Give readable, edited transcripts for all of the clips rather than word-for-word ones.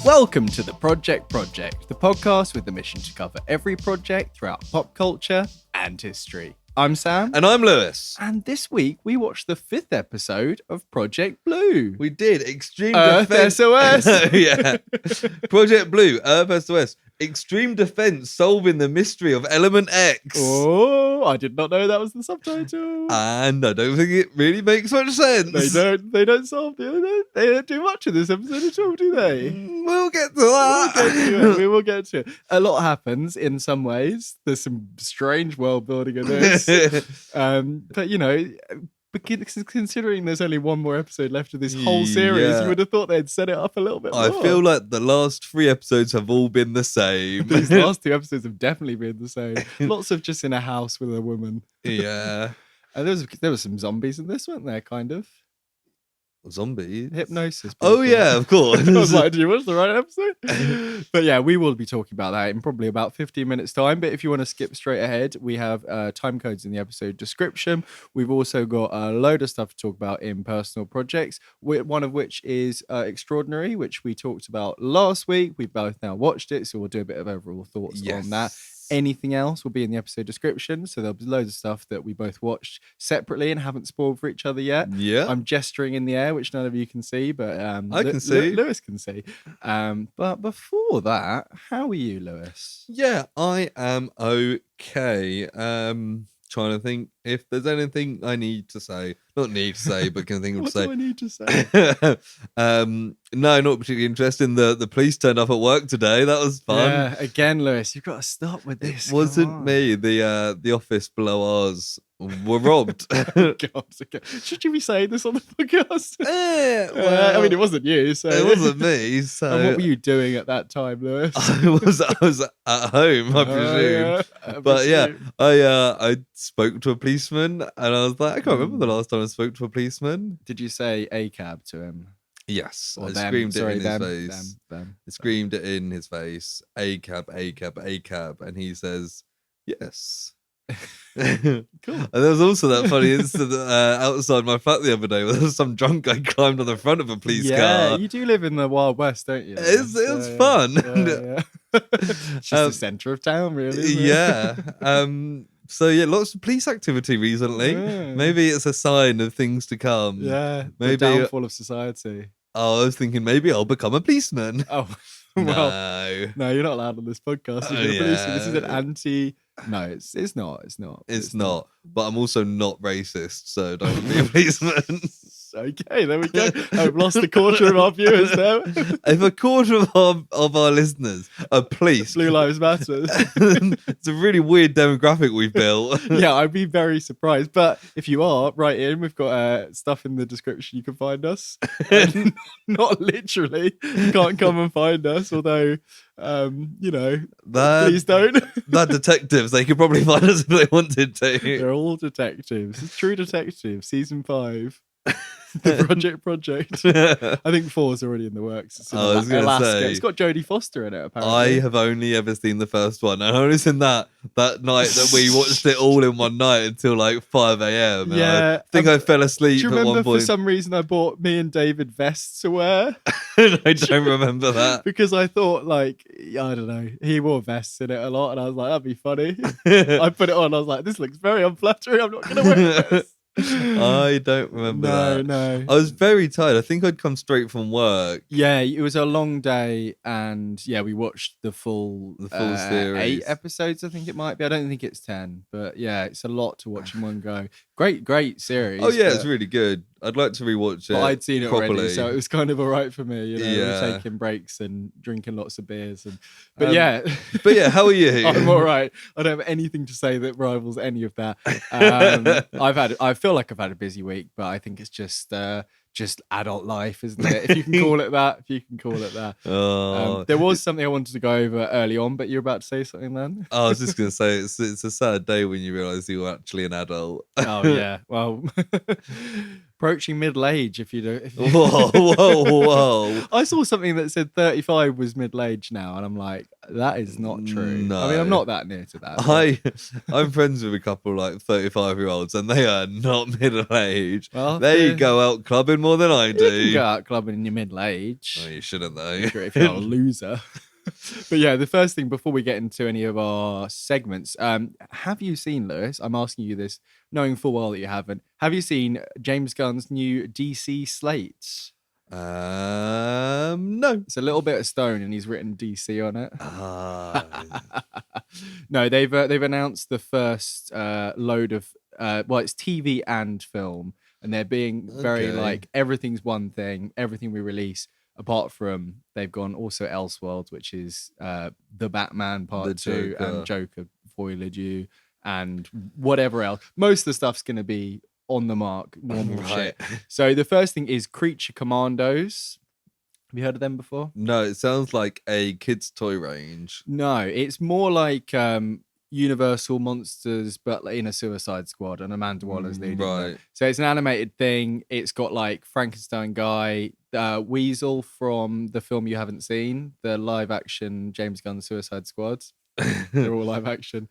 Welcome to the Project, the podcast with the mission to cover every project throughout pop culture and history. I'm Sam. And I'm Lewis. And this week we watched the 5th episode of Project Blue. We did. Extreme Earth Defense. SOS. Yeah. Project Blue, Earth SOS. Extreme Defense solving the mystery of Element X. Oh, I did not know that was the subtitle. And I don't think it really makes much sense. They don't solve it. They don't do much in this episode at all, do they? We'll get to that. We will get to it. A lot happens in some ways. There's some strange world building in this. But, you know, considering there's only one more episode left of this whole series, you would have thought they'd set it up a little bit more. I feel like the last 3 episodes have all been the same. These last 2 episodes have definitely been the same. Lots of just in a house with a woman. Yeah. And there was some zombies in this, weren't there, kind of? Zombies? Hypnosis. Oh, yeah, of course. I was like, do you watch the right episode? But yeah, we will be talking about that in probably about 15 minutes time. But if you want to skip straight ahead, we have time codes in the episode description. We've also got a load of stuff to talk about in personal projects, one of which is Extraordinary, which we talked about last week. We've both now watched it, so we'll do a bit of overall thoughts on that. Anything else will be in the episode description. So there'll be loads of stuff that we both watched separately and haven't spoiled for each other yet. Yeah. I'm gesturing in the air, which none of you can see, but I can see. Lewis can see. But before that, how are you, Lewis? Yeah, I am okay. Trying to think if there's anything I need to say. Not need to say, but can think of What to say. do I need to say? No, not particularly interested in the police turned up at work today. That was fun. Yeah, again, Lewis, you've got to stop with this. It wasn't me. The office below ours were robbed. God, okay. Should you be saying this on the podcast? Well, I mean, it wasn't you. So it wasn't me. So And what were you doing at that time, Lewis? I was at home, I presume. But yeah, I spoke to a policeman, and I was like, I can't remember the last time I spoke to a policeman. Did you say a cab to him? Yes, Or I them. screamed Sorry, it in them, his face. them. I screamed it in his face. A cab, a cab, a cab, and he says, "Yes." Cool. And there was also that funny incident outside my flat the other day where there was some drunk guy climbed on the front of a police car. You do live in the Wild West, don't you? It was fun. Yeah. It's just the centre of town, really. Isn't it? Yeah. So yeah, lots of police activity recently. Yeah. Maybe it's a sign of things to come. Yeah. Maybe The downfall of society. Oh, I was thinking maybe I'll become a policeman. Oh, well. No, No, you're not allowed on this podcast. Oh, You're a policeman. This is an yeah. anti. No, it's not. It's not. But I'm also not racist, so don't want to be a policeman. Okay, there we go. I've lost a quarter of our viewers there. If a quarter of our listeners are police, Blue Lives Matter. it's a really weird demographic we've built. Yeah, I'd be very surprised. But if you are, write in. We've got stuff in the description. You can find us. Not literally. You can't come and find us, although, please don't. They're detectives. They could probably find us if they wanted to. They're all detectives. It's True Detective, season 5. The Project. I think 4's already in the works. It's in I was gonna Alaska. say. It's got Jodie Foster in it, apparently. I have only ever seen the first one. And I only seen that night that we watched it all in one night until like 5 a.m. And Yeah. I think I fell asleep Do you at one remember point. for some reason I bought me and David vests to wear? I don't remember that. Because I thought, I don't know, he wore vests in it a lot, and I was like, that'd be funny. I put it on, I was like, this looks very unflattering, I'm not going to wear this. I don't remember that. No. I was very tired. I think I'd come straight from work. Yeah, it was a long day, and yeah, we watched the full series. 8 episodes, I think it might be. I don't think it's 10, but yeah, it's a lot to watch in one go. Great series. Oh yeah, but, it's really good. I'd like to rewatch it. But I'd seen it properly. already, so it was kind of all right for me. Yeah. We're taking breaks and drinking lots of beers, but yeah. But yeah, how are you? I'm all right. I don't have anything to say that rivals any of that. I feel like I've had a busy week, but I think it's just adult life, isn't it? If you can call it that. Oh. There was something I wanted to go over early on, but you're about to say something then? I was just going to say, it's a sad day when you realise you're actually an adult. Oh, yeah. Well, approaching middle age. If you do, Whoa. I saw something that said 35 was middle age now, and I'm like, that is not true. No. I mean, I'm not that near to that. I'm friends with a couple like 35-year-olds, and they are not middle aged. Well, they go out clubbing more than I do. You can go out clubbing in your middle age. Oh, you shouldn't though. If you're a loser. But yeah, the first thing before we get into any of our segments, have you seen, Lewis? I'm asking you this, knowing full well that you haven't. Have you seen James Gunn's new DC Slate? No. It's a little bit of stone, and he's written DC on it. No, they've announced the first load of it's TV and film, and they're being very like everything's one thing, everything we release. Apart from they've gone also Elseworlds, which is the Batman Part 2 and Joker Voyage and whatever else. Most of the stuff's going to be on the mark, normal shit. So the first thing is Creature Commandos. Have you heard of them before? No, it sounds like a kid's toy range. No, it's more like Universal Monsters, but in a Suicide Squad, and Amanda Waller's leading them. So it's an animated thing. It's got like Frankenstein guy, Weasel from the film you haven't seen, the live action James Gunn Suicide Squad. They're all live action.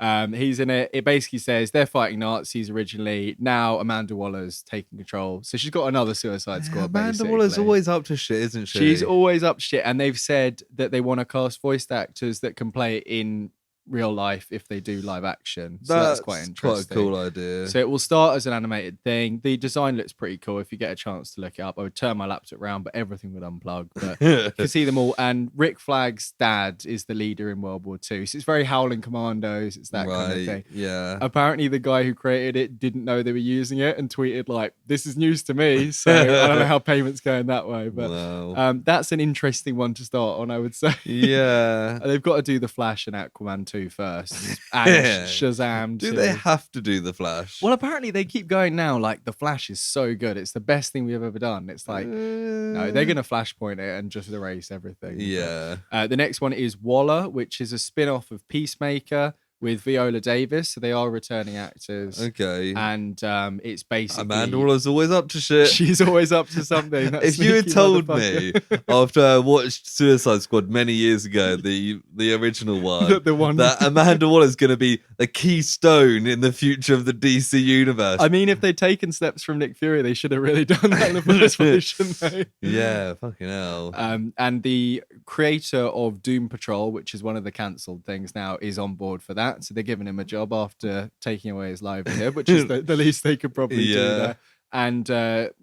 He's in it. It basically says they're fighting Nazis originally. Now Amanda Waller's taking control. So she's got another Suicide Squad. Amanda Waller's always up to shit, isn't she? She's always up to shit. And they've said that they want to cast voice actors that can play it in real life if they do live action. So that's quite interesting. Quite a cool idea. So it will start as an animated thing. The design looks pretty cool. If you get a chance to look it up, I would turn my laptop around, but everything would unplug. But you can see them all. And Rick Flagg's dad is the leader in World War II. So it's very Howling Commandos. It's that kind of thing. Yeah. Apparently the guy who created it didn't know they were using it and tweeted like, "This is news to me." So I don't know how payments going that way. But that's an interesting one to start on, I would say. Yeah. They've got to do The Flash and Aquaman 2 first, and Shazam 2. Do they have to do The Flash? Well, apparently they keep going now. Like The Flash is so good; it's the best thing we've ever done. It's like no, they're gonna Flashpoint it and just erase everything. Yeah. But, the next one is Waller, which is a spin-off of Peacemaker with Viola Davis. So they are returning actors. Okay. And it's basically Amanda Waller's always up to shit. She's always up to something. If you had told me after I watched Suicide Squad many years ago, the original one, the one that Amanda Waller's going to be a keystone in the future of the DC universe. I mean, if they'd taken steps from Nick Fury, they should have really done that in the first place, shouldn't they? Yeah, fucking hell. And the creator of Doom Patrol, which is one of the cancelled things now, is on board for that. So they're giving him a job after taking away his livelihood, which is the least they could probably do there. And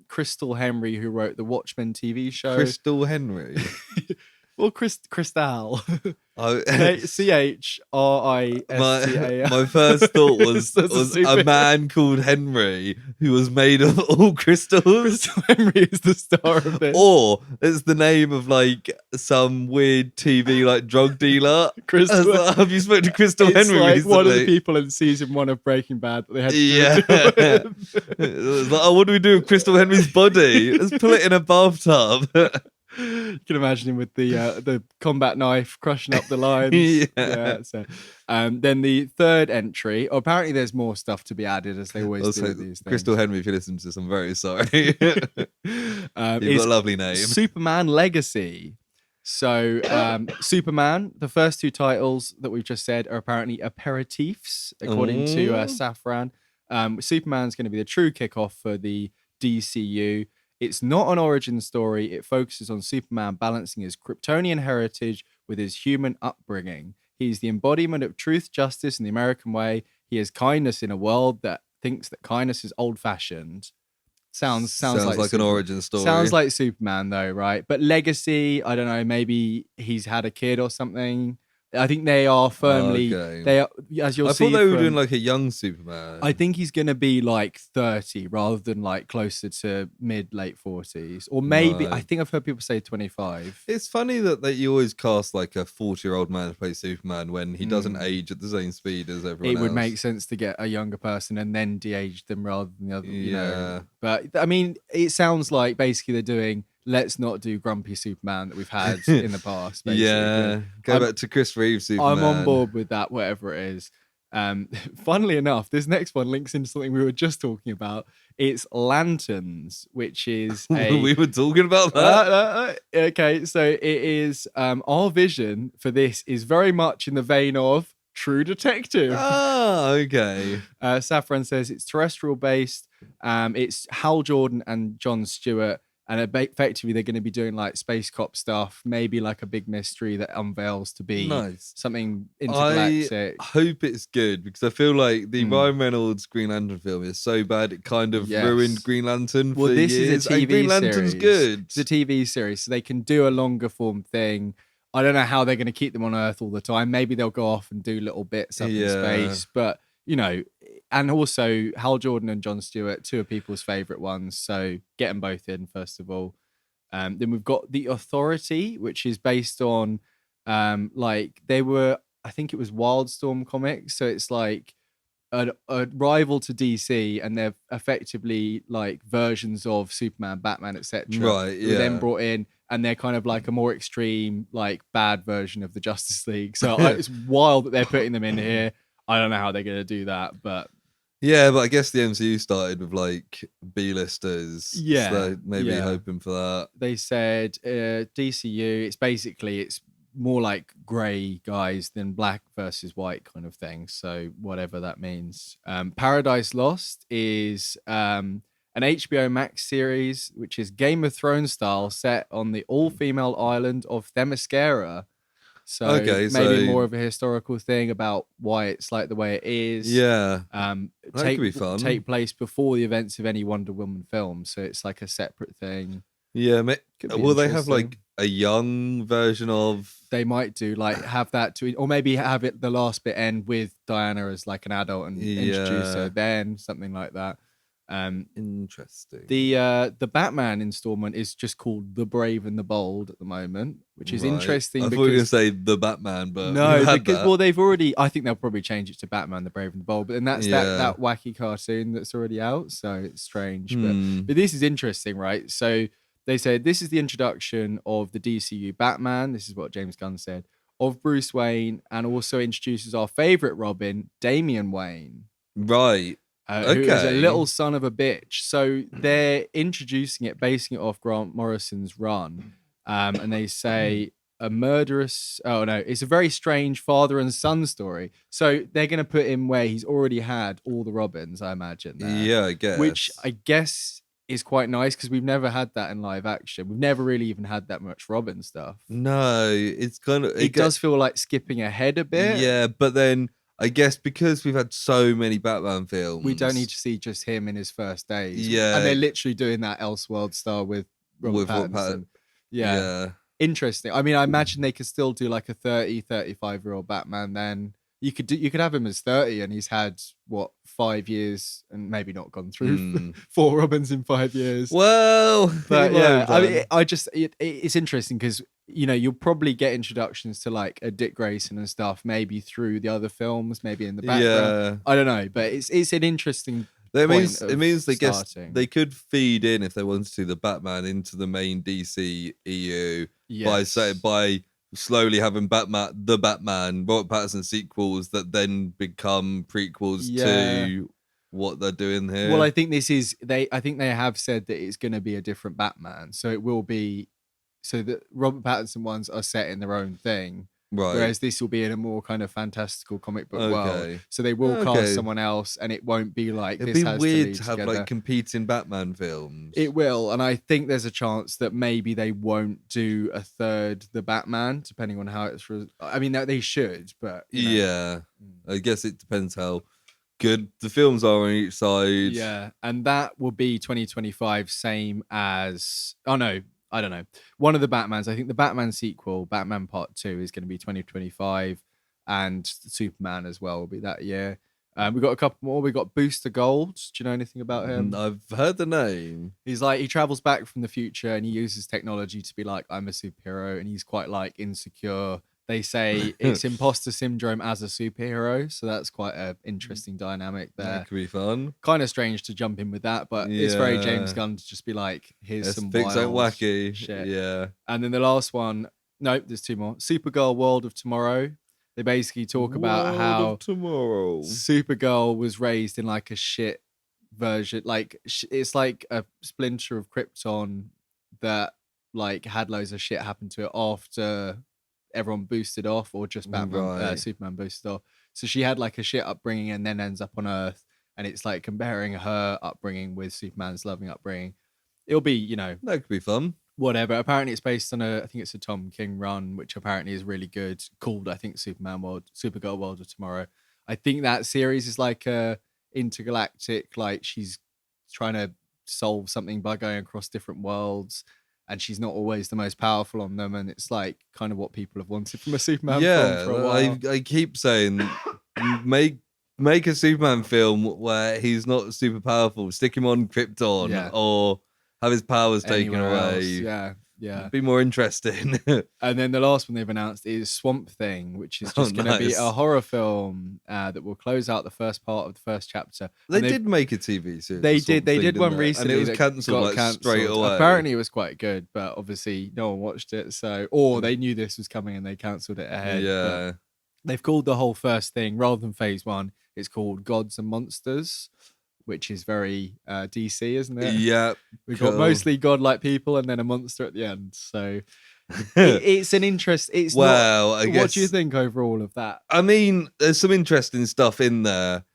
Crystal Henry, who wrote the Watchmen TV show. Crystal Henry? Well, Crystal. CHRISTAL. My first thought was a man called Henry who was made of all crystals. Crystal Henry is the star of this. Or it's the name of like some weird TV like drug dealer. Have you spoken to Crystal Henry like recently? One of the people in season 1 of Breaking Bad that they had to It was like, what do we do with Crystal Henry's body? Let's put it in a bathtub. You can imagine him with the combat knife crushing up the lines. So, then the third entry. Apparently, there's more stuff to be added, as they always do with these things. Crystal Henry, if you listen to this, I'm very sorry. You've got a lovely name. Superman Legacy. So, Superman, the first 2 titles that we've just said are apparently aperitifs, according to Safran. Superman's going to be the true kickoff for the DCU. It's not an origin story. It focuses on Superman balancing his Kryptonian heritage with his human upbringing. He's the embodiment of truth, justice, and the American way. He is kindness in a world that thinks that kindness is old-fashioned. Sounds like an origin story. Sounds like Superman, though, right? But Legacy, I don't know. Maybe he's had a kid or something. I think they are firmly. They are, as you'll see. I thought they were doing like a young Superman. I think he's going to be like 30 rather than like closer to late 40s, or maybe I think I've heard people say 25. It's funny that you always cast like a 40-year-old man to play Superman when he doesn't age at the same speed as everyone else. It would make sense to get a younger person and then de-age them rather than the other. You know. But I mean, it sounds like basically they're doing. Let's not do grumpy Superman that we've had in the past. Basically. Go back to Chris Reeve Superman. I'm on board with that, whatever it is. Funnily enough, this next one links into something we were just talking about. It's Lanterns, which is we were talking about that. Okay, so it is our vision for this is very much in the vein of True Detective. Ah, okay. Saffron says it's terrestrial based. It's Hal Jordan and Jon Stewart. And effectively, they're going to be doing like space cop stuff, maybe like a big mystery that unveils to be something intergalactic. I hope it's good because I feel like the Ryan Reynolds Green Lantern film is so bad it kind of ruined Green Lantern for this years. Is a TV Green Lantern's series. good. It's a TV series, so they can do a longer form thing. I don't know how they're going to keep them on Earth all the time. Maybe they'll go off and do little bits up in space, but you know. And also, Hal Jordan and Jon Stewart, two of people's favourite ones. So get them both in, first of all. Then we've got The Authority, which is based on, I think it was Wildstorm Comics. So it's like a rival to DC, and they're effectively like versions of Superman, Batman, etc. Right, yeah. Who then brought in, and they're kind of like a more extreme, like bad version of the Justice League. So it's wild that they're putting them in here. I don't know how they're going to do that, but... Yeah, but I guess the MCU started with like B-listers. Yeah. So maybe hoping for that. They said DCU, it's more like grey guys than black versus white kind of thing. So whatever that means. Paradise Lost is an HBO Max series, which is Game of Thrones style, set on the all-female island of Themyscira. So maybe more of a historical thing about why it's like the way it is. Yeah. That could be fun. Take place before the events of any Wonder Woman film. So it's like a separate thing. Yeah. Will they have like a young version of... They might do, like have that to... Or maybe have it the last bit end with Diana as like an adult and introduce her then, something like that. Interesting. The Batman installment is just called The Brave and the Bold at the moment, which is interesting. I thought you were going to say The Batman, but no, because they've already. I think they'll probably change it to Batman: The Brave and the Bold, but then that's that wacky cartoon that's already out, so it's strange. But this is interesting, right? So they said this is the introduction of the DCU Batman. This is what James Gunn said of Bruce Wayne, and also introduces our favorite Robin, Damian Wayne. Right. Who is a little son of a bitch. So they're introducing it, basing it off Grant Morrison's run. And they say it's a very strange father and son story. So they're going to put him where he's already had all the Robins, I imagine. Yeah, I guess. Which I guess is quite nice because we've never had that in live action. We've never really even had that much Robin stuff. No, it's kind of... It does feel like skipping ahead a bit. Yeah, but then... I guess because we've had so many Batman films, we don't need to see just him in his first days. Yeah, and they're literally doing that Elseworld style with Robert Pattinson. Yeah, interesting. I mean, I imagine they could still do like a 30, 35-year-old Batman. Then you could have him as 30, and he's had 5 years, and maybe not gone through 4 Robins in 5 years. Well, but yeah, I mean, it's interesting because. You know, you'll probably get introductions to like a Dick Grayson and stuff, maybe through the other films, maybe in the background. Yeah. I don't know, but it's an interesting. It means they guess they could feed in if they wanted to the Batman into the main DC EU by slowly having the Batman, Robert Pattinson sequels that then become prequels to what they're doing here. Well, I think they have said that it's going to be a different Batman, so it will be. So the Robert Pattinson ones are set in their own thing, right? Whereas this will be in a more kind of fantastical comic book world. So they will cast someone else, and it won't be like it'd this. Be has weird to have together. Like competing Batman films. It will, and I think there's a chance that maybe they won't do a third the Batman, depending on how it's. I mean, they should, but I guess it depends how good the films are on each side. Yeah, and that will be 2025, same as I don't know. One of the Batmans, I think the Batman sequel, Batman Part 2, is going to be 2025, and Superman as well will be that year. We've got a couple more. We've got Booster Gold. Do you know anything about him? I've heard the name. He's like, he travels back from the future and he uses technology to be like, I'm a superhero, and he's quite like insecure. They say it's imposter syndrome as a superhero, so that's quite an interesting dynamic there. That could be fun. Kind of strange to jump in with that, but it's very James Gunn to just be like, here's some wild wacky shit. Yeah. And then the last one, there's 2 more. Supergirl World of Tomorrow. They basically talk about how tomorrow Supergirl was raised in like a shit version, like it's like a splinter of Krypton that like had loads of shit happen to it after everyone boosted off, or just Superman boosted off. So she had like a shit upbringing and then ends up on Earth, and it's like comparing her upbringing with Superman's loving upbringing. It'll be, that could be fun. Whatever. Apparently it's based on I think it's a Tom King run, which apparently is really good, called, I think, Supergirl World of Tomorrow. I think that series is like a intergalactic, like she's trying to solve something by going across different worlds, and she's not always the most powerful on them, and it's like kind of what people have wanted from a Superman film for a while. I keep saying make a Superman film where he's not super powerful, stick him on Krypton, or have his powers taken away. Yeah. Be more interesting. And then the last one they've announced is Swamp Thing, which is just going to be a horror film that will close out the first part of the first chapter. They did make a TV series. They did one recently, and it was cancelled straight away. Apparently it was quite good, but obviously no one watched it. Or they knew this was coming and they cancelled it ahead. Yeah. But they've called the whole first thing, rather than phase 1, it's called Gods and Monsters, which is very DC, isn't it? Yeah. We've got mostly godlike people and then a monster at the end. So it's an interest. It's I guess, what do you think overall of that? I mean, there's some interesting stuff in there.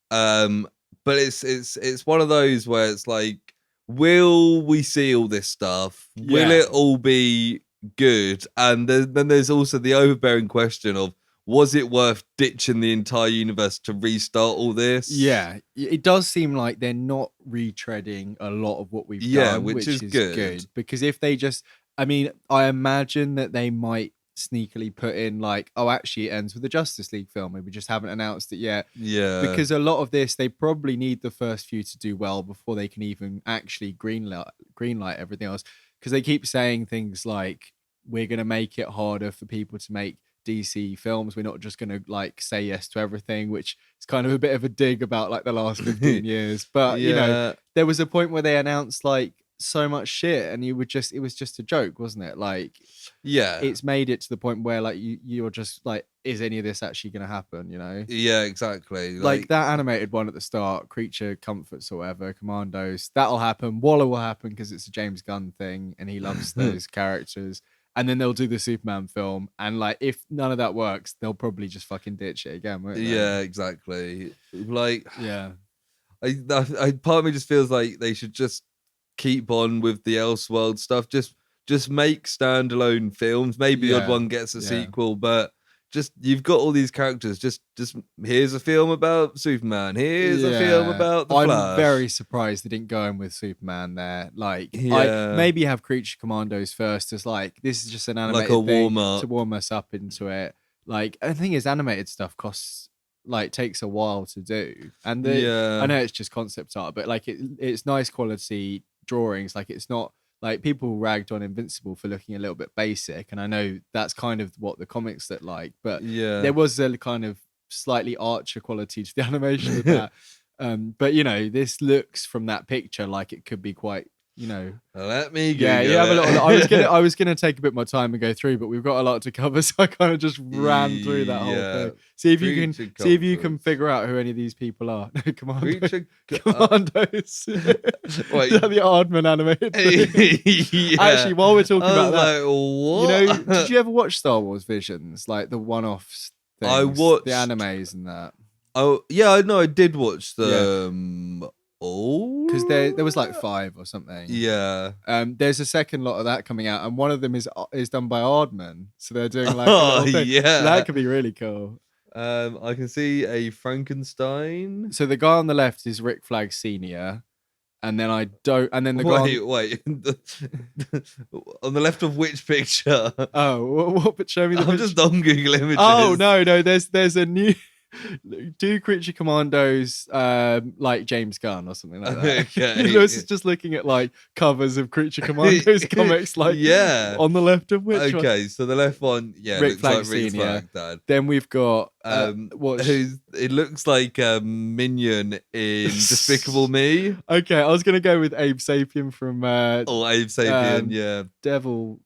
But it's one of those where it's like, will we see all this stuff? Yeah. Will it all be good? And then there's also the overbearing question of, was it worth ditching the entire universe to restart all this? Yeah, it does seem like they're not retreading a lot of what we've done, which is good. Because if they just, I mean, I imagine that they might sneakily put in like, oh, actually it ends with the Justice League film, and we just haven't announced it yet. Yeah. Because a lot of this, they probably need the first few to do well before they can even actually greenlight everything else. Because they keep saying things like, we're going to make it harder for people to make DC films. We're not just going to like say yes to everything, which is kind of a bit of a dig about like the last 15 years. But you know, there was a point where they announced like so much shit, and it was just a joke, wasn't it? Like, yeah, it's made it to the point where like you're just like, is any of this actually going to happen? You know? Yeah, exactly. Like that animated one at the start, Creature Comforts or whatever, Commandos. That'll happen. Waller will happen because it's a James Gunn thing, and he loves those characters. And then they'll do the Superman film, and like if none of that works, they'll probably just fucking ditch it again, won't they? Yeah, exactly. Like, yeah, I part of me just feels like they should just keep on with the Elseworld stuff. Just make standalone films. Maybe the odd one gets a sequel, but just you've got all these characters. Just here's a film about Superman. Here's a film about the Flash. I'm very surprised they didn't go in with Superman there. Like, maybe have Creature Commandos first as like, this is just an animated like a thing warm-up to warm us up into it. Like, the thing is, animated stuff takes a while to do, and I know it's just concept art, but like it's nice quality drawings. Like, it's not like people ragged on Invincible for looking a little bit basic, and I know that's kind of what the comics look like, but there was a kind of slightly archer quality to the animation of that. But you know, this looks from that picture like it could be quite, you know. Let me go. Yeah, you have a lot. I was gonna take a bit more time and go through, but we've got a lot to cover, so I kind of just ran through that whole thing. See if you can figure out who any of these people are. No, Commandos. Wait, the Aardman animated thing. Actually, while we're talking about that, what? You know, did you ever watch Star Wars Visions, like the one-offs things? I watched the animes and that. Oh yeah, I know. I did watch them. Because there was like 5 or something. Yeah. There's a second lot of that coming out, and one of them is done by Aardman, so they're doing like a little thing. Yeah, so that could be really cool. I can see a Frankenstein. So the guy on the left is Rick Flag Senior, and then wait. On the left of which picture? Oh, what? Show me the picture. I'm just on Google Images. Oh no, there's a new. Do Creature Commandos like James Gunn or something like that. Okay. Lewis is just looking at like covers of Creature Commandos comics, like on the left of which one? So the left one, Rick Flag Senior. Then we've got it looks like a minion in Despicable Me. Okay, I was gonna go with Abe Sapien from Abe Sapien, Devil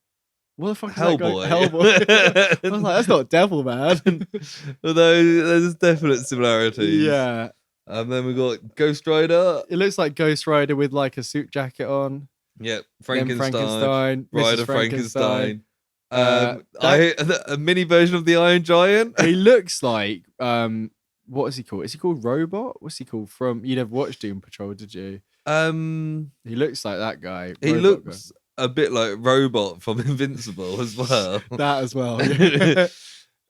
What the fuck is Hellboy. that guy? Hellboy. I was like, that's not Devil Man. Although there's definite similarities. Yeah. And then we got Ghost Rider. It looks like Ghost Rider with like a suit jacket on. Yep, Frankenstein. Bride of Frankenstein. A mini version of the Iron Giant. He looks like what is he called? Is he called Robot? What's he called? From you never watched Doom Patrol, did you? He looks like that guy. He looks a bit like Robot from Invincible as well. That as well. Yeah.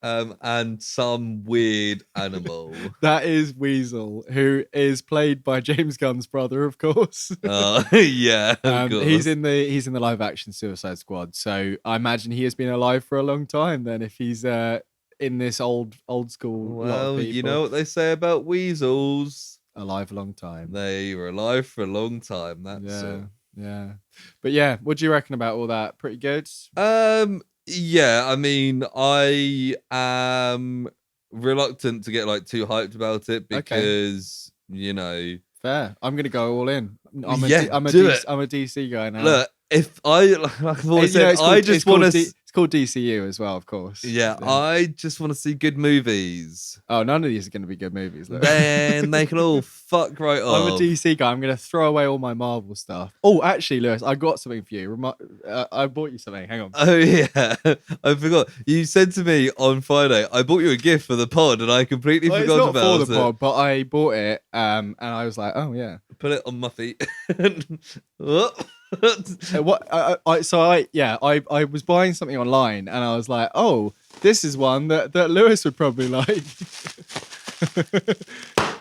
And some weird animal. That is Weasel, who is played by James Gunn's brother, of course. Yeah, of course. He's in the live action Suicide Squad, so I imagine he has been alive for a long time. Then, if he's in this old school, well, you know what they say about weasels: alive a long time. They were alive for a long time. That's yeah. But yeah, what do you reckon about all that? Pretty good. Yeah, I mean, I am reluctant to get like too hyped about it because you know. Fair. I'm gonna go all in. I'm a DC guy now. Look, if like I've always said, I just want to. It's called DCU as well, of course. Yeah, I just want to see good movies. Oh, none of these are going to be good movies. Though. Then they can all fuck right off. I'm a DC guy. I'm going to throw away all my Marvel stuff. Oh, actually, Lewis, I got something for you. I bought you something. Hang on. Oh yeah, I forgot. You said to me on Friday, I bought you a gift for the pod, and I completely forgot about it. It's not for the pod, but I bought it, and I was like, oh yeah. Put it on my feet. What? I was buying something online, and I was like, "Oh, this is one that Lewis would probably like."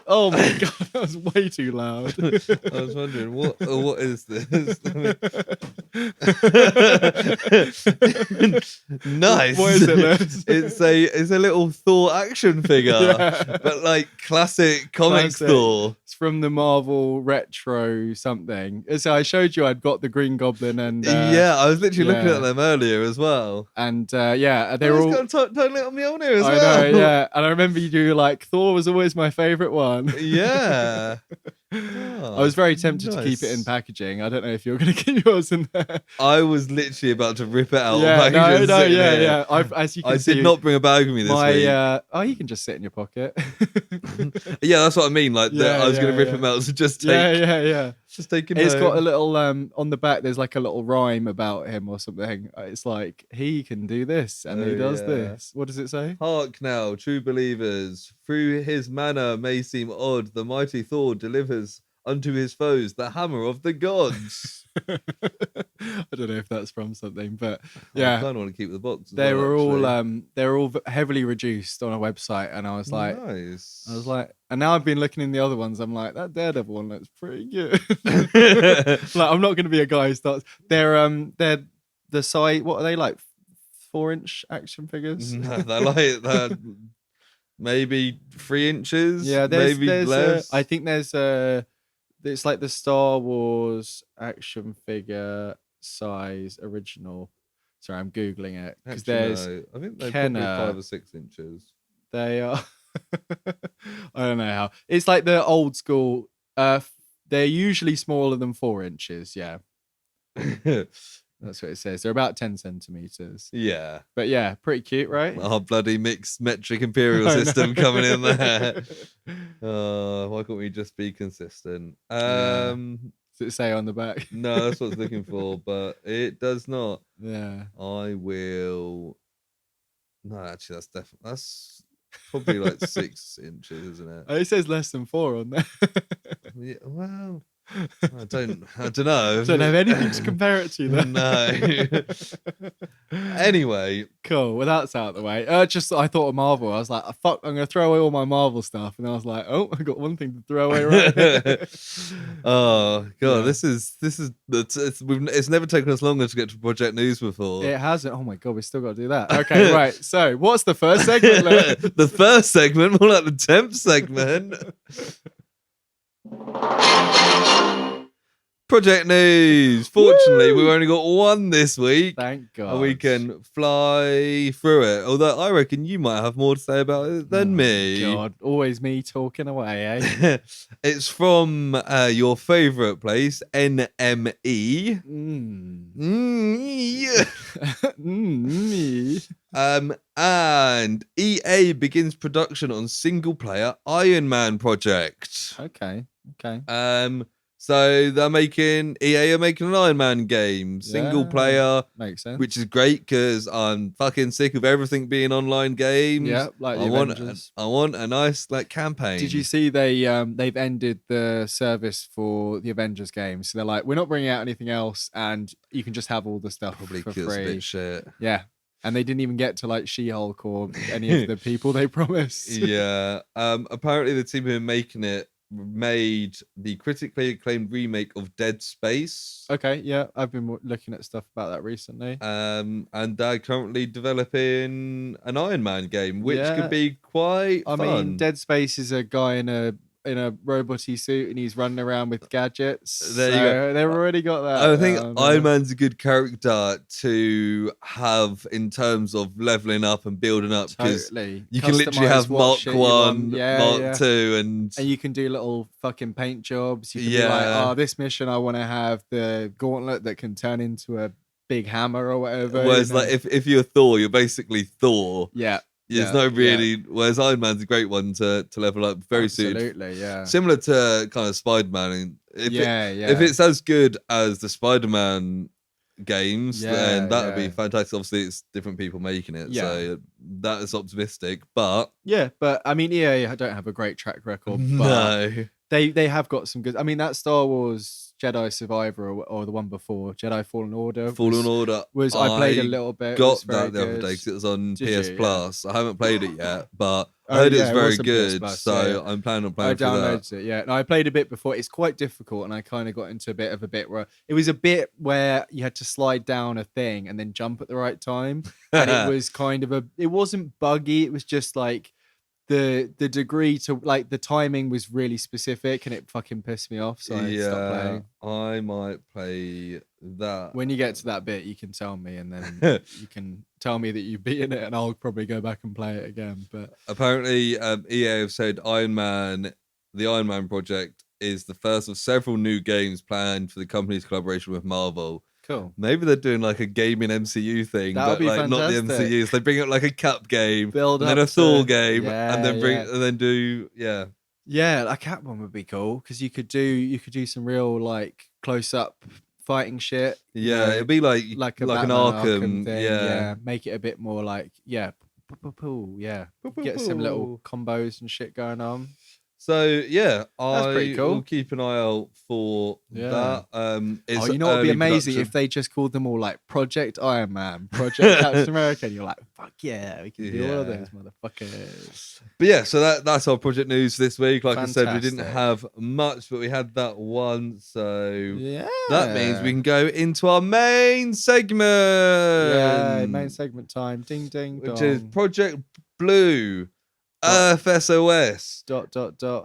Oh my god, that was way too loud. I was wondering what is this? Nice. What is it, Lewis? It's a little Thor action figure, but like classic comics Thor. It's from the Marvel retro something. So I showed you I'd got the Green Goblin and I was literally looking at them earlier as well. And they were all got totally on me on here as well. I know, yeah. And I remember you like Thor was always my favorite one. Yeah. I was very tempted to keep it in packaging. I don't know if you're going to keep yours in there. I was literally about to rip it out. Yeah. As you can see, I did not bring a bag with me this week. You can just sit in your pocket. Yeah, that's what I mean. Like, I was going to rip him out, so just take. Yeah. Just take him. It's got a little on the back. There's like a little rhyme about him or something. It's like he can do this and he does this. What does it say? Hark now, true believers, through his manner may seem odd, the mighty Thor delivers unto his foes the hammer of the gods. I don't know if that's from something, but yeah, I kind of want to keep the box. They were all heavily reduced on a website, and I was like, nice. I was like, and now I've been looking in the other ones. I'm like, that Daredevil one looks pretty good. Like, I'm not going to be a guy who starts. They're the size. What are they like? 4-inch action figures? No, they're like maybe 3 inches. Yeah, there's less. I think there's it's like the Star Wars action figure size original. Sorry, I'm googling it because there's. No, I think they're probably 5 or 6 inches. They are. I don't know how. It's like the old school. They're usually smaller than 4 inches. Yeah. That's what it says. They're about 10 centimeters. Yeah. But yeah, pretty cute, right? Our bloody mixed metric imperial system coming in there. Why can't we just be consistent? Does it say on the back? No, that's what I was looking for, but it does not. Yeah. I will. No, actually, that's probably like 6 inches, isn't it? Oh, it says less than 4 on there. Yeah, well. I don't know. Don't have anything to compare it to then. No. Anyway. Cool. Well, that's out of the way. I thought of Marvel. I was like, fuck, I'm going to throw away all my Marvel stuff. And I was like, oh, I got one thing to throw away right here. Oh, God. Yeah. It's never taken us longer to get to Project News before. It hasn't. Oh, my God. We still got to do that. Okay, right. So, what's the first segment? The first segment? More like the 10th segment. Project News. Fortunately, we've only got one this week. Thank God. And we can fly through it. Although I reckon you might have more to say about it than me. God, always me talking away, eh? It's from your favourite place, NME. And EA begins production on single-player Iron Man project. Okay. So EA are making an Iron Man game, single player. Makes sense. Which is great because I'm fucking sick of everything being online games. Yeah, like the Avengers. I want a nice campaign. Did you see they've ended the service for the Avengers games? So they're like, we're not bringing out anything else, and you can just have all the stuff for free. A bit shit. Yeah. And they didn't even get to like She-Hulk or any of the people they promised. Yeah. Apparently the team who are making it made the critically acclaimed remake of Dead Space. Okay, yeah, I've been looking at stuff about that recently. And they're currently developing an Iron Man game, which could be quite fun. I mean, Dead Space is a guy in a robot-y suit and he's running around with gadgets. There you go. They've already got that. I think Iron Man's a good character to have in terms of leveling up and building up, because you can literally have Mark 1, Mark 2, and you can do little fucking paint jobs. You can be like, this mission I want to have the gauntlet that can turn into a big hammer or whatever. Whereas like if you're Thor, you're basically Thor. Yeah. It's not really. Whereas Iron Man's a great one to level up very soon. Absolutely, yeah. Similar to kind of Spider-Man. If it's as good as the Spider-Man games, then that would be fantastic. Obviously, it's different people making it, so that is optimistic. But I mean, EA don't have a great track record. But no, they have got some good. I mean, that Star Wars Jedi Survivor or the one before Jedi Fallen Order. I played a little bit. Got that the other day because it was on PS Plus. I haven't played it yet, but I heard it's very good. So I'm planning on playing. I downloaded it. Yeah, and I played a bit before. It's quite difficult, and I kind of got into a bit where it was a bit where you had to slide down a thing and then jump at the right time, and it was kind of it wasn't buggy. It was just like the degree to like the timing was really specific, and it fucking pissed me off. So I stopped playing. I might play that. When you get to that bit, you can tell me, and then you can tell me that you've beaten it, and I'll probably go back and play it again. But apparently, EA have said the Iron Man project is the first of several new games planned for the company's collaboration with Marvel. Cool. Maybe they're doing like a gaming MCU thing, but like fantastic. Not the MCU. So they bring up like a Cap game, and then a Thor game, and then do a Cap one would be cool because you could do some real like close up fighting shit. Yeah, it'd be like an Arkham thing. Yeah, make it a bit more like get some little combos and shit going on. So that's pretty cool. Will keep an eye out for that. You know what would be amazing if they just called them all like Project Iron Man, Project Captain America, and you're like, fuck yeah, we can do all of those motherfuckers. But so that's our project news this week. Like I said, we didn't have much, but we had that one. So that means we can go into our main segment. Yeah, main segment time. Ding ding dong. Which is Project Blue Earth SOS. ...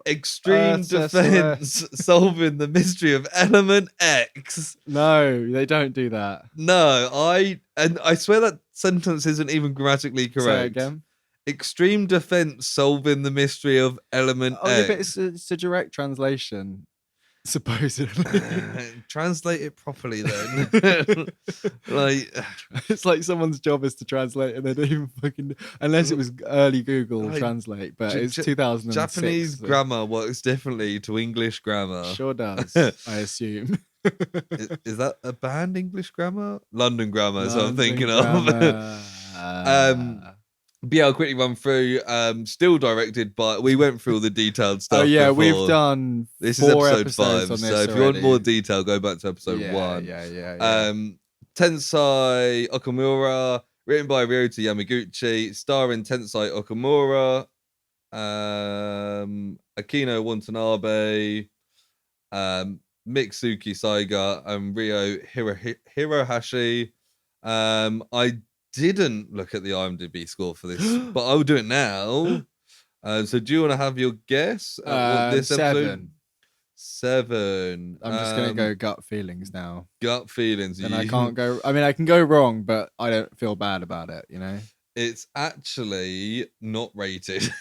Extreme Earth Defense solving the mystery of Element X. No, they don't do that. No, I swear that sentence isn't even grammatically correct. Say it again. Extreme Defense solving the mystery of Element X. Yeah, but it's a direct translation. Supposedly. Translate it properly then. Like it's like someone's job is to translate and they don't even fucking unless it was early Google Translate, but it's 2006. Japanese grammar works differently to English grammar. Sure does, I assume. Is that a banned English grammar? London grammar is what I'm thinking of. But I'll quickly run through. Still directed by. We went through all the detailed stuff. Before. We've done. This is episode 5. So if you want more detail, go back to episode 1. Yeah. Tensai Okamura, written by Ryota Yamaguchi, starring Tensai Okamura, Akino Watanabe, Mitsuki Saiga, and Ryo Hirohashi. I didn't look at the IMDb score for this, but I will do it now. So do you want to have your guess at this 7. episode? 7. I'm just going to go gut feelings now. Gut feelings. And I can't go... I mean, I can go wrong, but I don't feel bad about it, you know? It's actually not rated.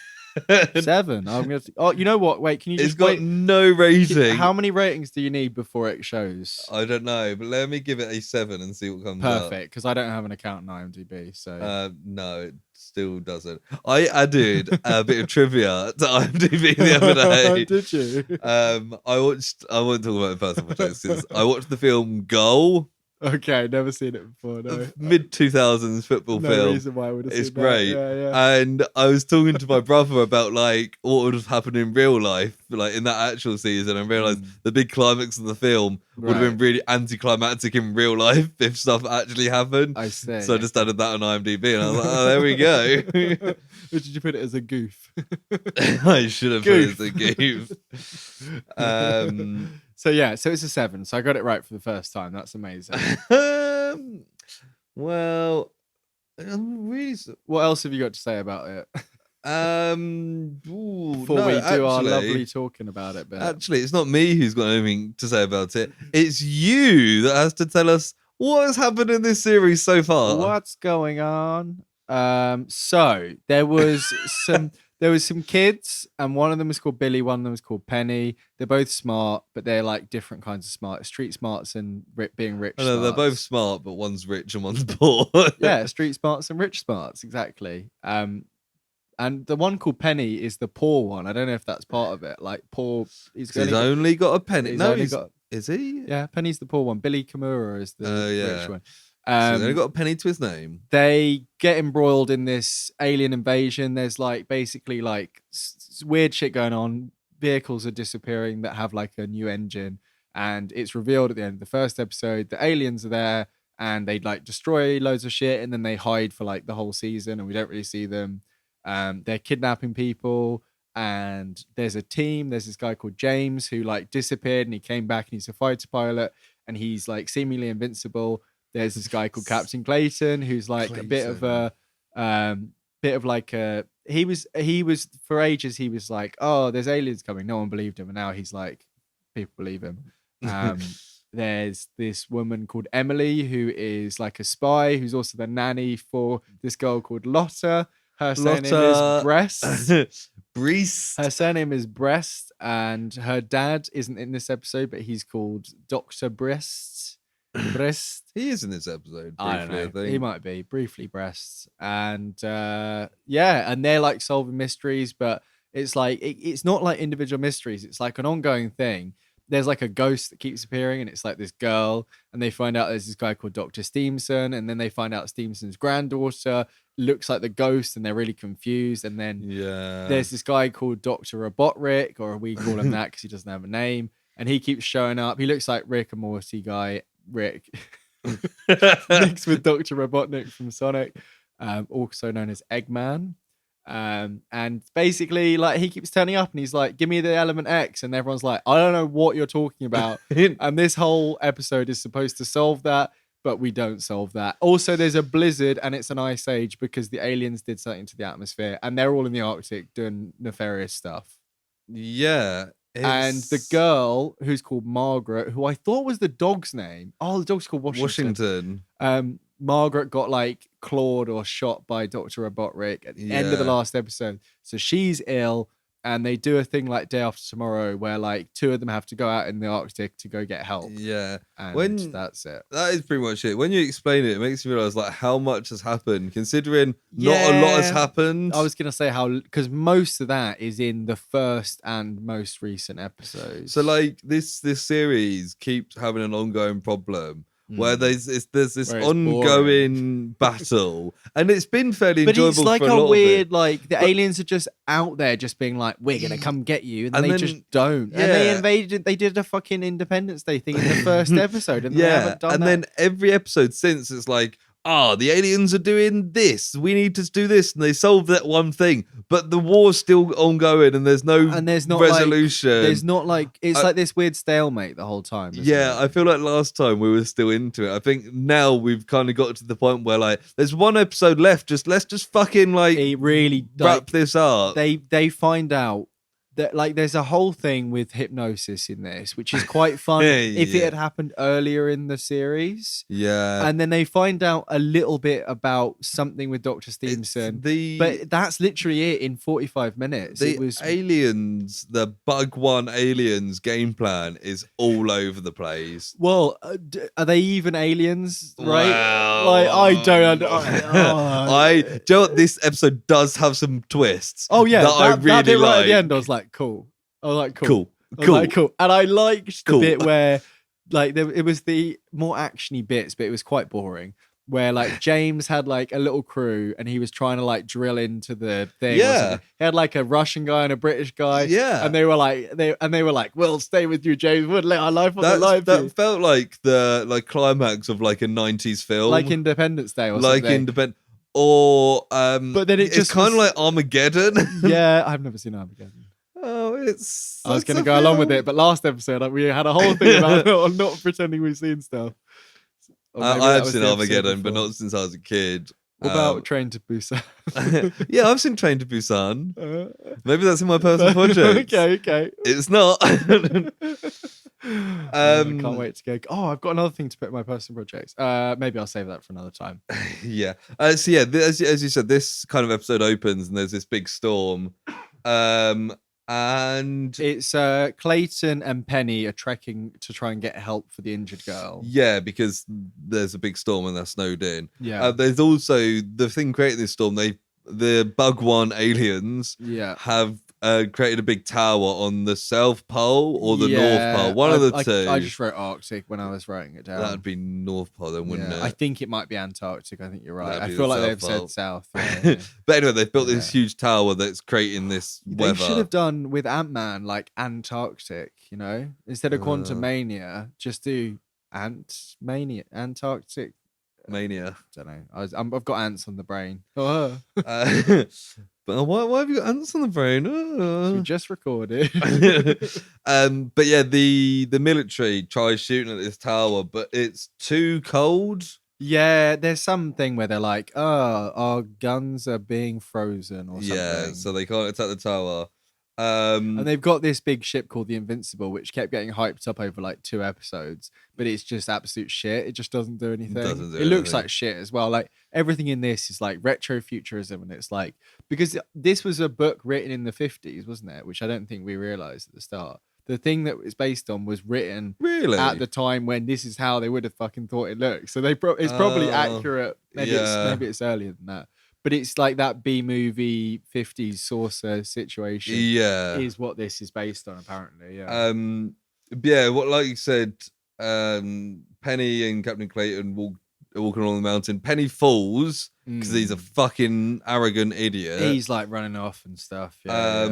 7. I'm gonna. Oh, you know what? Wait, can you just? It's got no rating. How many ratings do you need before it shows? I don't know, but let me give it a 7 and see what comes up. Perfect, because I don't have an account on IMDb, so no, it still doesn't. I added a bit of trivia to IMDb the other day. Did you? I won't talk about it personal choices. I watched the film Goal. Okay, never seen it before. No. Mid 2000s football film. No reason why I would have seen It's great. That. Yeah. And I was talking to my brother about like what would have happened in real life, like in that actual season, and realized the big climax of the film would have been really anticlimactic in real life if stuff actually happened. I see. So I just added that on IMDb, and I was like, oh, there we go. Or did you put it as a goof? I should have put it as a goof. So yeah, so it's a 7. So I got it right for the first time. That's amazing. Well, really. What else have you got to say about it? Before we do our lovely talking about it. But actually, it's not me who's got anything to say about it. It's you that has to tell us what has happened in this series so far. What's going on? So there was some kids, and one of them was called Billy, one of them was called Penny. They're both smart, but they're like different kinds of smart. Street smarts and being rich. No, they're both smart, but one's rich and one's poor. Yeah, street smarts and rich smarts, exactly. And the one called Penny is the poor one. I don't know if that's part of it. Like poor, he's only got a penny. Is he? Yeah, Penny's the poor one. Billy Kimura is the rich one. So he's only got a penny to his name. They get embroiled in this alien invasion. There's like basically like weird shit going on. Vehicles are disappearing that have like a new engine, and it's revealed at the end of the first episode the aliens are there and they like destroy loads of shit, and then they hide for like the whole season, and we don't really see them. They're kidnapping people, and there's a team. There's this guy called James who like disappeared, and he came back, and he's a fighter pilot, and he's like seemingly invincible. There's this guy called Captain Clayton who's like a bit of like a he was for ages he was like, oh, there's aliens coming. No one believed him, and now he's like, people believe him. There's this woman called Emily who is like a spy who's also the nanny for this girl called Lotta. Her surname is Breast. Her surname is Breast, and her dad isn't in this episode, but he's called Dr. Breast. He is in this episode. Briefly, I don't know. I think. He might be briefly Breasts, and and they're like solving mysteries, but it's like it's not like individual mysteries. It's like an ongoing thing. There's like a ghost that keeps appearing, and it's like this girl, and they find out there's this guy called Dr. Stevenson, and then they find out Stevenson's granddaughter looks like the ghost, and they're really confused. And then there's this guy called Dr. Robotnik, or we call him that because he doesn't have a name, and he keeps showing up. He looks like Rick and Morty guy. Rick mixed with Dr. Robotnik from Sonic, also known as Eggman. And basically like he keeps turning up and he's like, give me the element X, and everyone's like, I don't know what you're talking about. And this whole episode is supposed to solve that, but we don't solve that. Also, there's a blizzard and it's an ice age because the aliens did something to the atmosphere, and they're all in the Arctic doing nefarious stuff. And the girl who's called Margaret, who I thought was the dog's name. Oh, the dog's called Washington. Margaret got like clawed or shot by Dr. Robotnik at the end of the last episode. So she's ill, and they do a thing like Day After Tomorrow where like 2 of them have to go out in the Arctic to go get help. Yeah. And that's it. That is pretty much it. When you explain it, it makes me realize like how much has happened, considering not a lot has happened. I was going to say because most of that is in the first and most recent episodes. So like this series keeps having an ongoing problem. Where there's this ongoing battle, and it's been fairly enjoyable. But it's like for a weird, like the aliens are just out there, just being like, "We're gonna come get you," and they just don't. Yeah. And they invaded. They did a fucking Independence Day thing in the first episode, and they haven't done that. Then every episode since, it's like, the aliens are doing this. We need to do this, and they solve that one thing. But the war's still ongoing, and there's no resolution. There's not like it's like this weird stalemate the whole time. I feel like last time we were still into it. I think now we've kind of got to the point where like there's one episode left. Let's just fucking like it really wrap this up. They find out. there's a whole thing with hypnosis in this, which is quite fun if it had happened earlier in the series. Yeah. And then they find out a little bit about something with Dr. Stevenson. But that's literally it in 45 minutes. Aliens, the Bug One aliens game plan is all over the place. Well, are they even aliens? Right? Wow. Like, I don't. Do you know what? This episode does have some twists. Oh yeah, that really bit right like. at the end, I was like, cool. Cool. And I liked the bit where, like, it was the more actiony bits, but it was quite boring. Where like James had like a little crew and he was trying to like drill into the thing. Yeah, he had like a Russian guy and a British guy. Yeah, and they were like, "We'll stay with you, James. We'll let our life on the line." That felt like the climax of like a 90s film, like Independence Day or something. Or but then it's kind of like Armageddon. Yeah, I've never seen Armageddon. Oh, I was going to go along with it, but last episode we had a whole thing about not pretending we've seen stuff. I have seen Armageddon, but not since I was a kid. What about Train to Busan? Yeah, I've seen Train to Busan. Maybe that's in my personal project. Okay. It's not. I can't wait to go. Oh, I've got another thing to put in my personal projects. Maybe I'll save that for another time. Yeah. As you said, this kind of episode opens and there's this big storm. And it's Clayton and Penny are trekking to try and get help for the injured girl. Yeah, because there's a big storm and they're snowed in. Yeah. There's also the thing creating this storm. The Bug One aliens have created a big tower on the South Pole or the North Pole. One of the two. I just wrote Arctic when I was writing it down. That'd be North Pole then, wouldn't it? I think it might be Antarctic. I think you're right. I feel like they've said South. But anyway, they've built this huge tower that's creating this weather. They should have done with Ant-Man like Antarctic, instead of Quantum Mania, just do Antarctic. Mania. I don't know. I've got ants on the brain. But why have you got ants on the brain? We just recorded. But yeah, the military tries shooting at this tower, but it's too cold. Yeah, there's something where they're like, "Oh, our guns are being frozen," or something. Yeah, so they can't attack the tower. And they've got this big ship called the Invincible, which kept getting hyped up over like 2 episodes, but it's just absolute shit. It just doesn't do anything. It looks like shit as well. Like everything in this is like retro futurism, and it's like, because this was a book written in the 50s, wasn't it? Which I don't think we realized at the start. The thing that it's based on was written at the time when this is how they would have fucking thought it looked. So it's probably accurate. Maybe it's earlier than that. But it's like that B-movie 50s saucer situation is what this is based on, apparently. Yeah. What, like you said, Penny and Captain Clayton walking along the mountain. Penny falls because he's a fucking arrogant idiot. He's like running off and stuff. Yeah.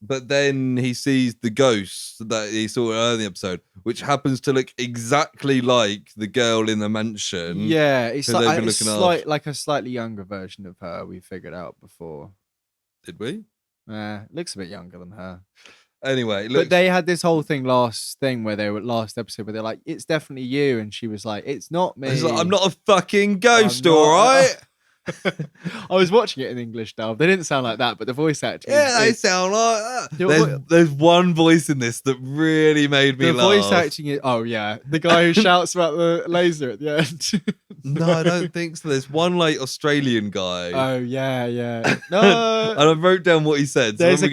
But then he sees the ghost that he saw earlier in the episode, which happens to look exactly like the girl in the mansion. Yeah, it's like a slightly younger version of her. We figured out before. Did we? Looks a bit younger than her. Anyway, but they had this whole last episode where they're like, "It's definitely you," and she was like, "It's not me. Like, I'm not a fucking ghost, all right." I was watching it in English now. They didn't sound like that, but the voice acting. Yeah, they sound like that. There's one voice in this that really made me laugh. The voice acting is, the guy who shouts about the laser at the end. No, I don't think so. There's one like Australian guy. Oh yeah. No, and I wrote down what he said. So there's a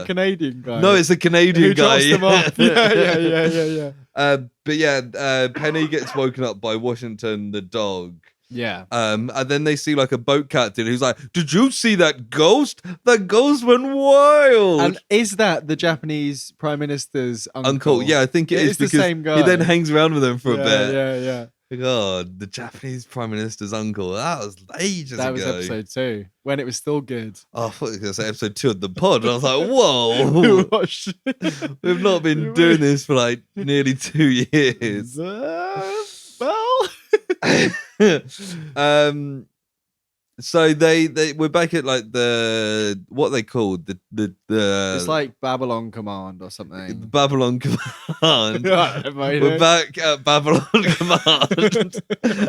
Canadian guy. No, it's a Canadian who guy. Drops them off. Yeah. But yeah, Penny gets woken up by Washington the dog. Yeah. And then they see like a boat captain who's like, "Did you see that ghost? That ghost went wild." And is that the Japanese Prime Minister's uncle? Yeah, I think it is because the same guy. He then hangs around with him for a bit. Yeah. God, the Japanese Prime Minister's uncle. That was ages ago. That was episode 2, when it was still good. Oh, I thought you were going to say episode 2 of the pod. And I was like, whoa. We've not been doing this for like nearly 2 years. Well. So we're back at like what they called the it's like Babylon Command or something. Babylon Command. We're back at Babylon Command,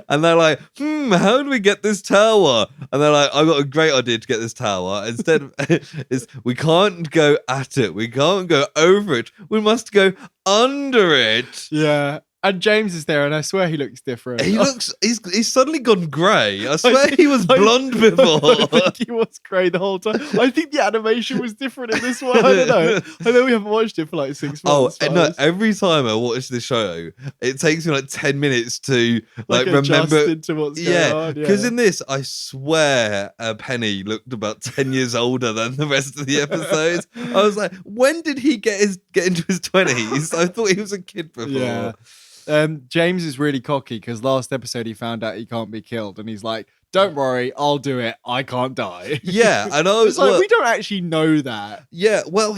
and they're like, how do we get this tower? And they're like, I got a great idea to get this tower. Instead, we can't go at it, we can't go over it, we must go under it. Yeah. And James is there, and I swear he looks different. He's suddenly gone grey. I swear he was blonde before. I think he was grey the whole time. I think the animation was different in this one. I don't know. I know we haven't watched it for like 6 months. Oh, no, every time I watch the show, it takes me like 10 minutes to like remember. To what's going on. Because in this, I swear Penny looked about 10 years older than the rest of the episodes. I was like, when did he get into his 20s? I thought he was a kid before. Yeah. James is really cocky because last episode he found out he can't be killed, and he's like, "Don't worry, I'll do it. I can't die." Yeah, and I was like, we don't actually know that. Yeah, well,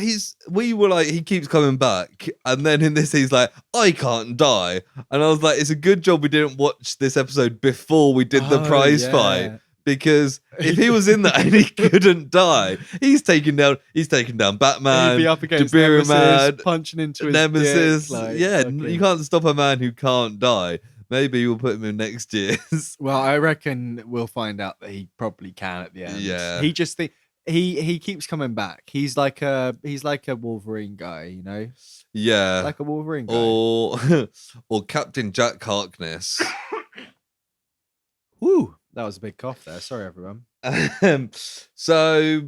we were like, he keeps coming back, and then in this he's like, "I can't die," and I was like, it's a good job we didn't watch this episode before we did the prize fight. Because if he was in that and he couldn't die, he's taking down Batman, he'd be up against Nemesis, punching into his Nemesis. Dick, you can't stop a man who can't die. Maybe we'll put him in next year's. Well, I reckon we'll find out that he probably can at the end. Yeah, he just he keeps coming back. He's like a Wolverine guy, you know? Yeah, like a Wolverine guy, or Captain Jack Harkness. Woo. That was a big cough there. Sorry, everyone. So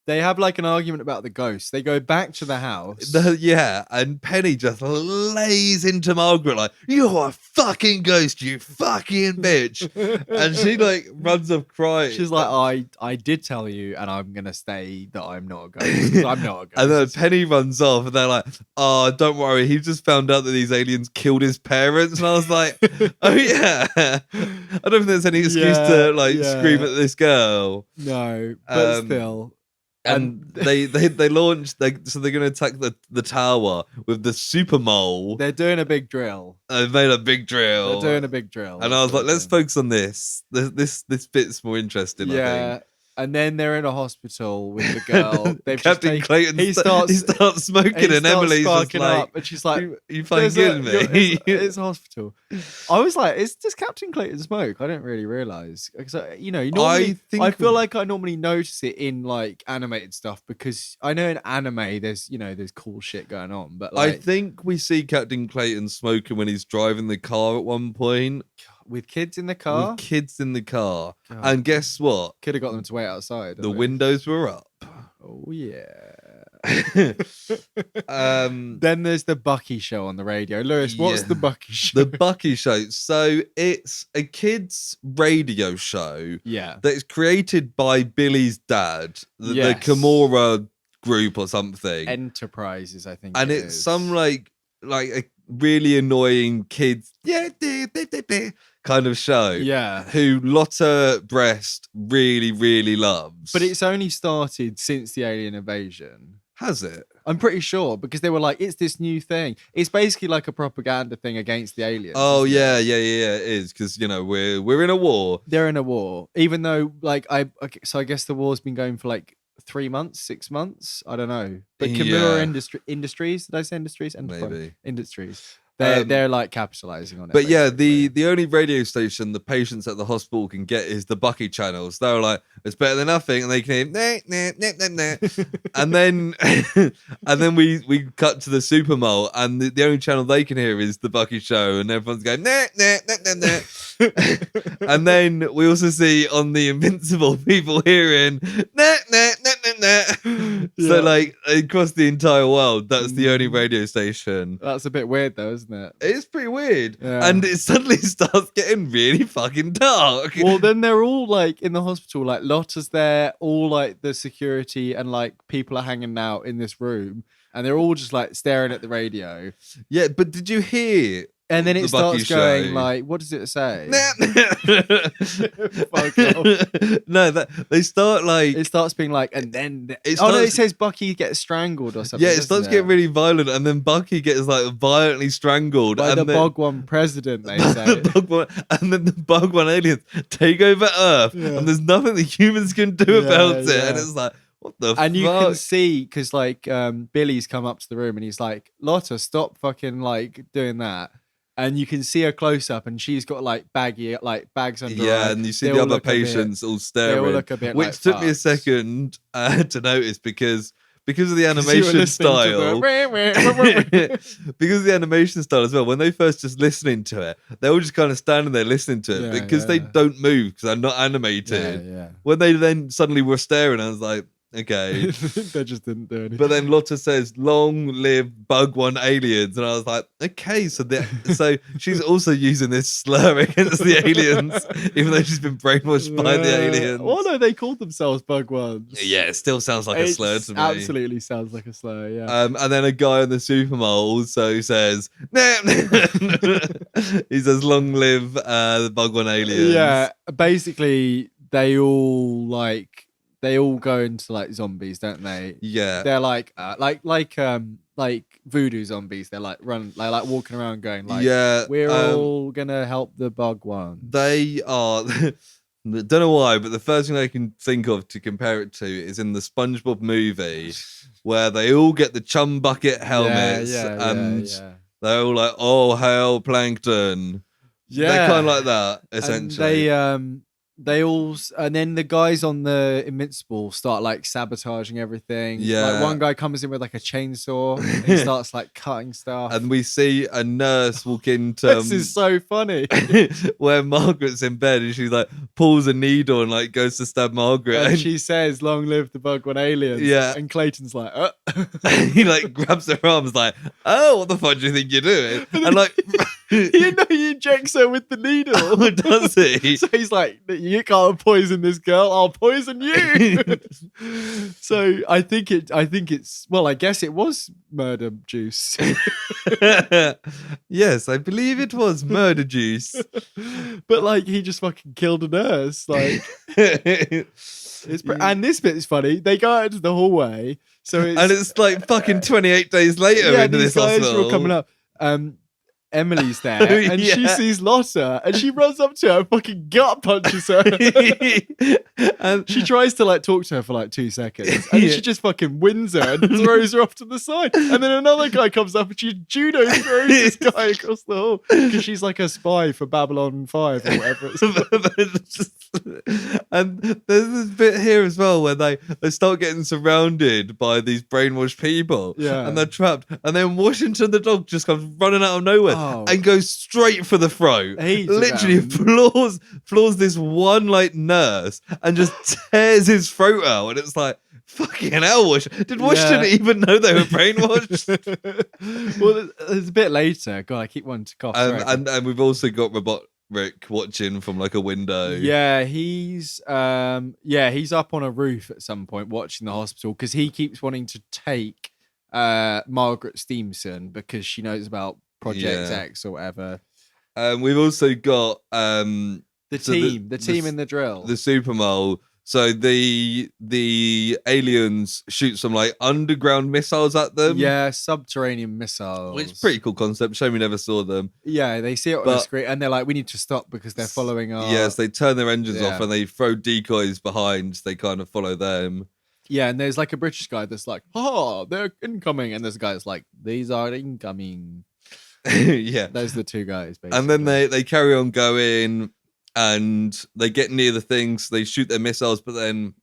they have like an argument about the ghost. They go back to the house. And Penny just lays into Margaret like, "You're a fucking ghost, you fucking bitch." And she like runs off crying. She's like, I did tell you, and I'm going to stay that I'm not a ghost. I'm not a ghost. And then Penny runs off, and they're like, "Oh, don't worry. He just found out that these aliens killed his parents." And I was like, "Oh, yeah." I don't think there's any excuse to scream at this girl. No, but still. And they launched, so they're going to attack the tower with the super mole. They're doing a big drill. They've made a big drill. They're doing a big drill. And I was like, let's focus on this. This bit's more interesting, I think. And then they're in a hospital with the girl. Captain Clayton. He starts smoking, and Emily's just like, up, and she's like, "You fucking kidding me?" It's a hospital. I was like, does Captain Clayton smoke? I didn't really realize. Because normally, I feel like I normally notice it in like animated stuff because I know in anime there's cool shit going on. But I think we see Captain Clayton smoking when he's driving the car at one point. With kids in the car? God. And guess what? Could have got them to wait outside. The windows were up. Oh, yeah. Then there's the Bucky show on the radio. Lewis, what's the Bucky show? The Bucky show. So it's a kids' radio show that is created by Billy's dad, the Kimura group or something. Enterprises, I think. And it's some like a really annoying kids kind of show. Yeah. Who Lotta Breast really, really loves. But it's only started since the alien invasion. Has it? I'm pretty sure because they were like, it's this new thing. It's basically like a propaganda thing against the aliens. Oh yeah, it is because we're in a war. They're in a war, even though I guess the war's been going for like 3 months, 6 months. I don't know. But Kimura Industries, did I say Industries? Maybe Industries. They're like capitalizing on it. But the only radio station the patients at the hospital can get is the Bucky channels. They're like, it's better than nothing, and they can hear nah. and then we cut to the Super Mole, and the only channel they can hear is the Bucky show, and everyone's going nah. And then we also see on the Invincible people hearing nah. So like across the entire world, that's the only radio station. That's a bit weird though, isn't it? It's pretty weird. Yeah. And it suddenly starts getting really fucking dark. Well, then they're all like in the hospital, like Lotta's there, all like the security and like people are hanging out in this room and they're all just like staring at the radio. Yeah, but did you hear And then it starts going show. like, what does it say? No, they start like it starts being like, and then it says Bucky gets strangled or something. Yeah, it starts getting really violent, and then Bucky gets like violently strangled by the Bogwan president. They say, and then the Bogwan aliens take over Earth, and there's nothing the humans can do about it, and it's like. What the fuck? And you can see, because like Billy's come up to the room and he's like, Lotta, stop fucking like doing that. And you can see her close up and she's got like bags under her. Yeah, and you see the other patients all staring. They all look a bit which took me a second to notice because of the animation style. Because of the animation style as well. When they first just listening to it, they're all just kind of standing there listening to it because they don't move because they're not animated. Yeah. When they then suddenly were staring, I was like, okay. They just didn't do anything. But then Lotta says, "Long live Bugwan aliens," and I was like, okay, so she's also using this slur against the aliens, even though she's been brainwashed by the aliens. Oh no, they called themselves Bugwans. Yeah, it still sounds like a slur to me. Absolutely sounds like a slur. Yeah. And then a guy on the Supermole says, he says, "Long live the Bugwan aliens." Yeah, basically they all go into like zombies, don't they? Yeah, they're like voodoo zombies. They're like walking around going like, yeah, we're all gonna help the Bugwan. They are. Don't know why, but the first thing I can think of to compare it to is in the SpongeBob movie, where they all get the chum bucket helmets and they're all like, "Oh, hail plankton!" Yeah, they're kind of like that essentially. And they all, and then the guys on the Invincible start like sabotaging everything. Yeah, like one guy comes in with like a chainsaw and he starts like cutting stuff. And we see a nurse walk into. This is so funny. Where Margaret's in bed and she like pulls a needle and like goes to stab Margaret. And she says, "Long live the Bugwan aliens." Yeah, and Clayton's like, he like grabs her arms like, "Oh, what the fuck do you think you're doing?" And like. He injects her with the needle. Oh, does he? So he's like, "You can't poison this girl. I'll poison you." So I think it's well, I guess it was murder juice. Yes, I believe it was murder juice. But like, he just fucking killed a nurse. Like, and this bit is funny. They go out into the hallway, and it's like fucking 28 days later into this hospital. Are all coming up. Emily's there and she sees Lotta and she runs up to her and fucking gut punches her. And she tries to like talk to her for like 2 seconds and she just fucking wins her and throws her off to the side. And then another guy comes up and she judo throws this guy across the hall because she's like a spy for Babylon 5 or whatever it's And there's this bit here as well where they start getting surrounded by these brainwashed people and they're trapped, and then Washington the dog just comes running out of nowhere and goes straight for the throat. Literally floors this one like nurse and just tears his throat out, and it's like, fucking hell, did Washington even know they were brainwashed? Well, it's a bit later. God, I keep wanting to cough. And we've also got Rick watching from like a window. Yeah, he's up on a roof at some point watching the hospital because he keeps wanting to take Margaret Stevenson because she knows about Project X or whatever. We've also got the team in the drill, the Supermole. So the aliens shoot some like underground missiles at them. Yeah, subterranean missiles. Which is a pretty cool concept. Shame we never saw them. Yeah, they see it on the screen and they're like, we need to stop because they're following our... Yes, they turn their engines off and they throw decoys behind. So they kind of follow them. Yeah, and there's like a British guy that's like, they're incoming. And there's a guy that's like, these are incoming. Yeah. Those are the two guys, basically. And then they carry on going... And they get near the things, they shoot their missiles, but then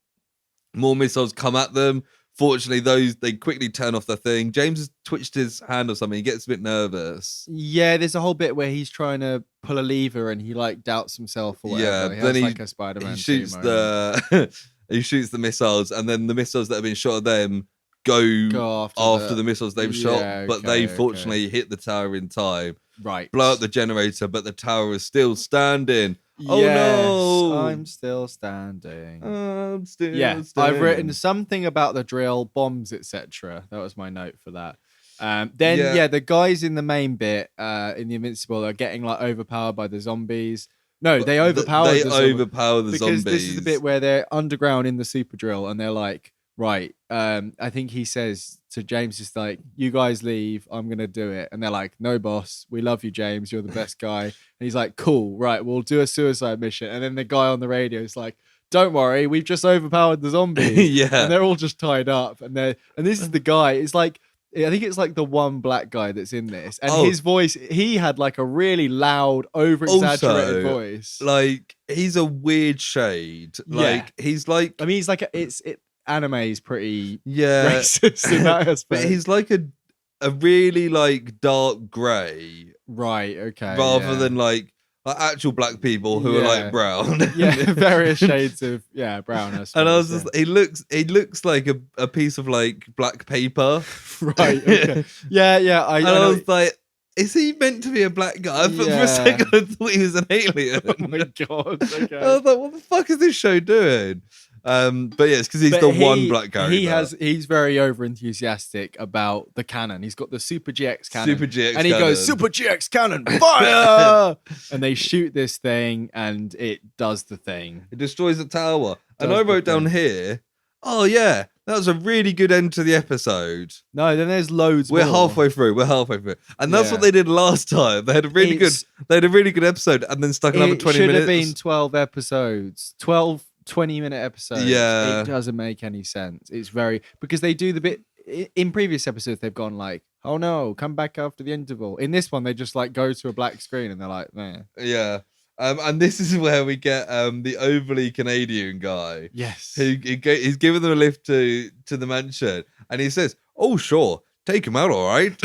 more missiles come at them. Fortunately, they quickly turn off the thing. James has twitched his hand or something. He gets a bit nervous. Yeah, there's a whole bit where he's trying to pull a lever and he like doubts himself or whatever. Yeah, then he like a Spider-Man. He shoots he shoots the missiles, and then the missiles that have been shot at them go after the missiles they've shot, but they fortunately hit the tower in time. Right. Blow up the generator, but the tower is still standing. Oh no! I'm still standing. I'm still standing. I've written something about the drill, bombs, etc. That was my note for that. The guys in the main bit in the Invincible are getting like overpowered by the zombies. No, they overpower the zombies. Because this is the bit where they're underground in the super drill and they're like, right, I think he says to James, just like, you guys leave, I'm going to do it. And they're like, no, boss, we love you, James. You're the best guy. And he's like, cool, right, we'll do a suicide mission. And then the guy on the radio is like, don't worry, we've just overpowered the zombies. Yeah. And they're all just tied up. And this is the guy, it's like, I think it's like the one black guy that's in this. And his voice, he had like a really loud, over-exaggerated voice. Like, he's a weird shade. Like, he's like... I mean, he's like... Anime is pretty racist in that aspect. But he's like a really like dark grey. Right, okay. Rather than like actual black people who are like brown. Various shades of brown. I suppose, and I was just he looks like a piece of like black paper. Right, okay. I was like, is he meant to be a black guy? For a second I thought he was an alien. Oh my god. Okay. I was like, what the fuck is this show doing? But it's because he's one black character. He's very over enthusiastic about the cannon. He's got the Super GX cannon. And he goes, Super GX cannon, fire! And they shoot this thing and it does the thing. It destroys the tower. And I wrote down here, oh yeah, that was a really good end to the episode. No, then there's loads We're more. halfway through. And that's what they did last time. They had a really good episode and then stuck another 20 minutes. It should have been 12 episodes. 12 20-minute episodes. Yeah. It doesn't make any sense. It's because they do the bit in previous episodes, they've gone like, oh no, come back after the interval. In this one, they just like go to a black screen and they're like, meh. Yeah. And this is where we get the overly Canadian guy. Yes. He's giving them a lift to the mansion and he says, oh sure, take him out, all right.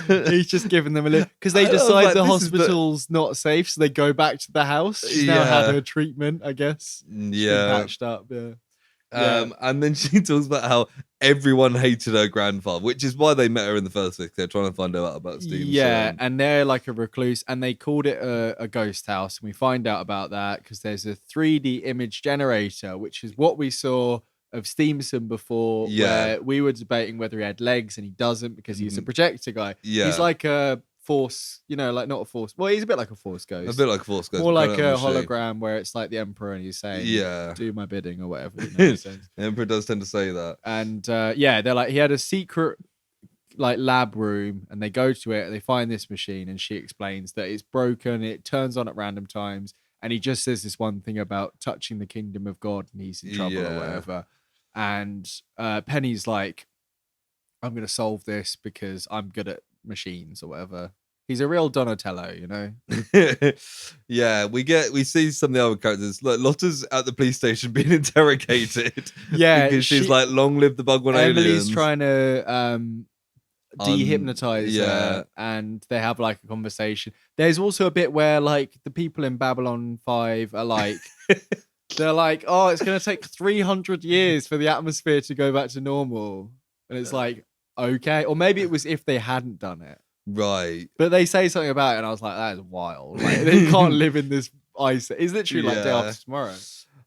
He's just giving them a lift because they decide the hospital's not safe, so they go back to the house. She's now had her treatment, I guess. Yeah, patched up. Yeah. And then she talks about how everyone hated her grandfather, which is why they met her in the first place. They're trying to find out about Steve's son. And they're like a recluse, and they called it a ghost house. And we find out about that because there's a 3D image generator, which is what we saw of Stevenson before, where we were debating whether he had legs, and he doesn't because he's a projector guy. Yeah. He's like a force, like not a force. Well, he's a bit like a force ghost. A bit like a force ghost. More like a hologram where it's like the Emperor and he's saying, do my bidding or whatever. The Emperor does tend to say that. And they're like, he had a secret like lab room and they go to it and they find this machine and she explains that it's broken, it turns on at random times, and he just says this one thing about touching the kingdom of God and he's in trouble or whatever. And Penny's like, I'm going to solve this because I'm good at machines or whatever. He's a real Donatello, Yeah, we see some of the other characters. Like Lotta's at the police station being interrogated. Yeah, because she's like, long live the bug one aliens. Emily's trying to dehypnotize her, and they have like a conversation. There's also a bit where like the people in Babylon 5 are like they're like, oh, it's going to take 300 years for the atmosphere to go back to normal. And it's like, okay. Or maybe it was if they hadn't done it. Right. But they say something about it and I was like, that is wild. Like, they can't live in this ice. It's literally like day after tomorrow.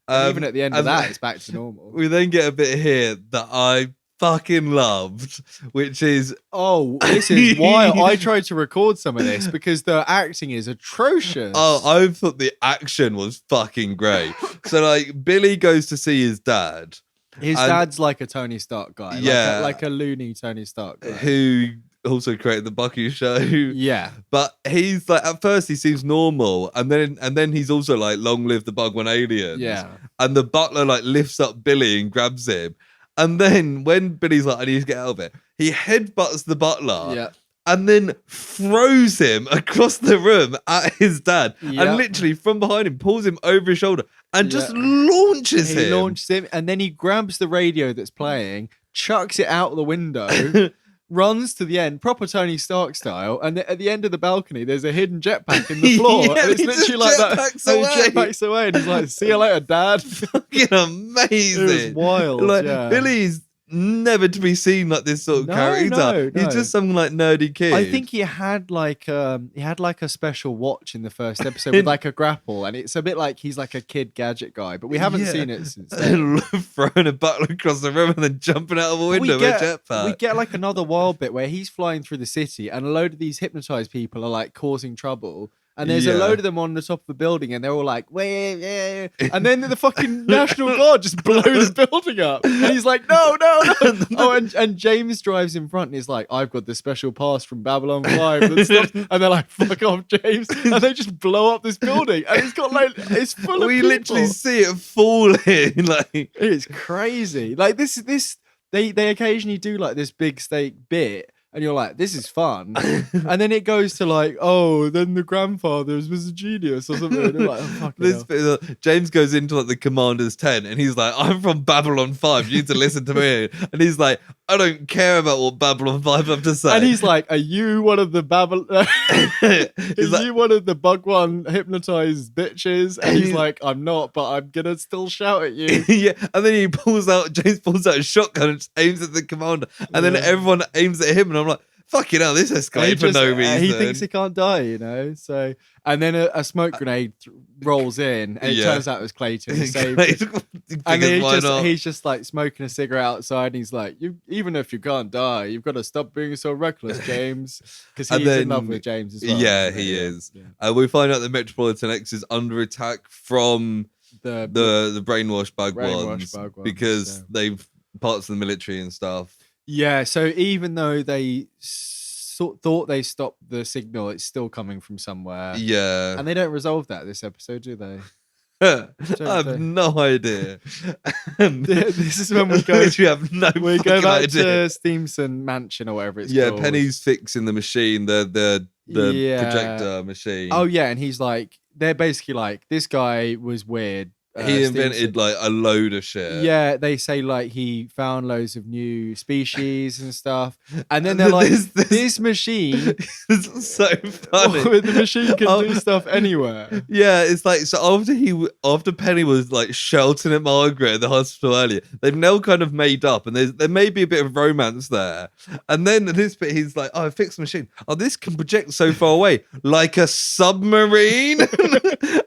Even at the end of that, it's back to normal. We then get a bit here that I fucking loved, which is this is why I tried to record some of this because the acting is atrocious. I thought the action was fucking great. So like Billy goes to see his dad. His dad's like a Tony Stark guy, like a loony Tony Stark guy who also created the Bucky show. Yeah, but he's like, at first he seems normal, and then he's also like, long live the bug one aliens. Yeah, and the butler like lifts up Billy and grabs him. And then when Billy's like, I need to get out of it, he headbutts the butler and then throws him across the room at his dad. And literally from behind him, pulls him over his shoulder and just launches him. He launches him and then he grabs the radio that's playing, chucks it out the window, runs to the end, proper Tony Stark style, and at the end of the balcony, there's a hidden jetpack in the floor, and it's literally like that. He jetpacks away, and he's like, "See you later, Dad." Fucking amazing! It was wild. Like Billy's never to be seen like this sort of character. No. He's just some like nerdy kid. I think he had like a special watch in the first episode with like a grapple, and it's a bit like he's like a kid gadget guy, but we haven't seen it since then. Throwing a button across the room and then jumping out of a window with a jetpack. We get like another wild bit where he's flying through the city and a load of these hypnotized people are like causing trouble. And there's a load of them on the top of the building, and they're all like, "Wait!" And then the fucking National Guard just blow the building up, and he's like, "No!" Oh, and James drives in front, and he's like, "I've got this special pass from Babylon 5," and stuff. And they're like, "Fuck off, James!" And they just blow up this building, and it's got like it's full of. We people. literally see it falling. Like it's crazy. Like this. They occasionally do like this big stake bit. And you're like, this is fun. And then it goes to like, oh, then the grandfather was a genius or something. And you're like, oh, fucking James goes into like the commander's tent and he's like, I'm from Babylon 5. You need to listen to me. And he's like, I don't care about what Babylon 5 have to say. And he's like, are you one of the you one of the bug one hypnotized bitches? And he's like, I'm not, but I'm going to still shout at you. Yeah. And then James pulls out a shotgun and just aims at the commander. And then everyone aims at him. And I'm like, fucking hell, this escalated for no reason. He thinks he can't die, you know? So, and then a smoke grenade rolls in, and it turns out it was Clayton. And he's just like smoking a cigarette outside, and he's like, even if you can't die, you've got to stop being so reckless, James. Because he's in love with James as well. Yeah, he is. Yeah. We find out that Metropolitan X is under attack from the brainwashed bug ones because they've parts of the military and stuff. Yeah, so even though they thought they stopped the signal, it's still coming from somewhere. Yeah. And they don't resolve that this episode, do they? I have no idea. This is when we go. You have no. We go back idea. to Steamson Mansion or whatever it's called. Yeah, Penny's fixing the machine, the projector machine. Oh yeah, and he's like, they're basically like, this guy was weird. He invented like a load of shit. Yeah, they say like he found loads of new species and stuff. And then they're like, this machine. It's so funny. The machine can do stuff anywhere. Yeah, it's like, so after Penny was like shouting at Margaret at the hospital earlier, they've now kind of made up and there may be a bit of romance there. And then this bit, he's like, oh, I fixed the machine. Oh, this can project so far away, like a submarine.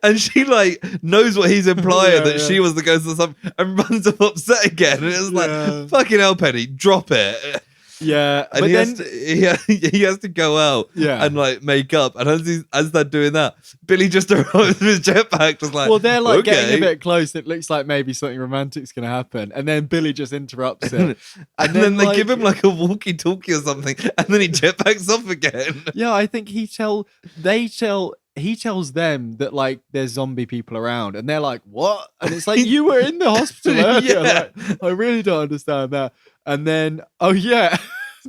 And she like knows what he's implying. That she was the ghost of something and runs up upset again. And it was like, fucking hell, Penny, drop it. Yeah. And he has to go out and like make up. And as they're doing that, Billy just arrives with his jetpack, just like, well, they're like getting a bit close. It looks like maybe something romantic's going to happen. And then Billy just interrupts it. and then they give him like a walkie-talkie or something. And then he jetpacks off again. Yeah, I think he tells them that like there's zombie people around, and they're like, "What?" And it's like, you were in the hospital earlier. Like, I really don't understand that. And then, oh yeah,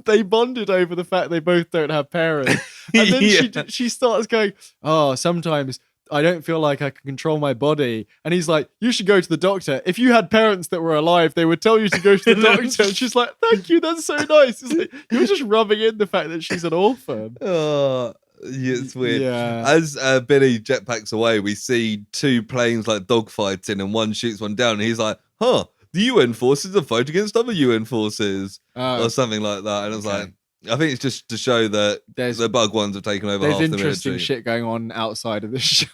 they bonded over the fact they both don't have parents. And then she starts going, "Oh, sometimes I don't feel like I can control my body." And he's like, "You should go to the doctor. If you had parents that were alive, they would tell you to go to the doctor." And she's like, "Thank you, that's so nice." It's like, you're just rubbing in the fact that she's an orphan. Oh. Yeah, it's weird. Yeah. As Billy jetpacks away, we see two planes like dogfighting, and one shoots one down. And he's like, "Huh, the UN forces are fighting against other UN forces," or something like that. And I was like, I think it's just to show that the bug ones have taken over half the military. There's interesting shit going on outside of the show.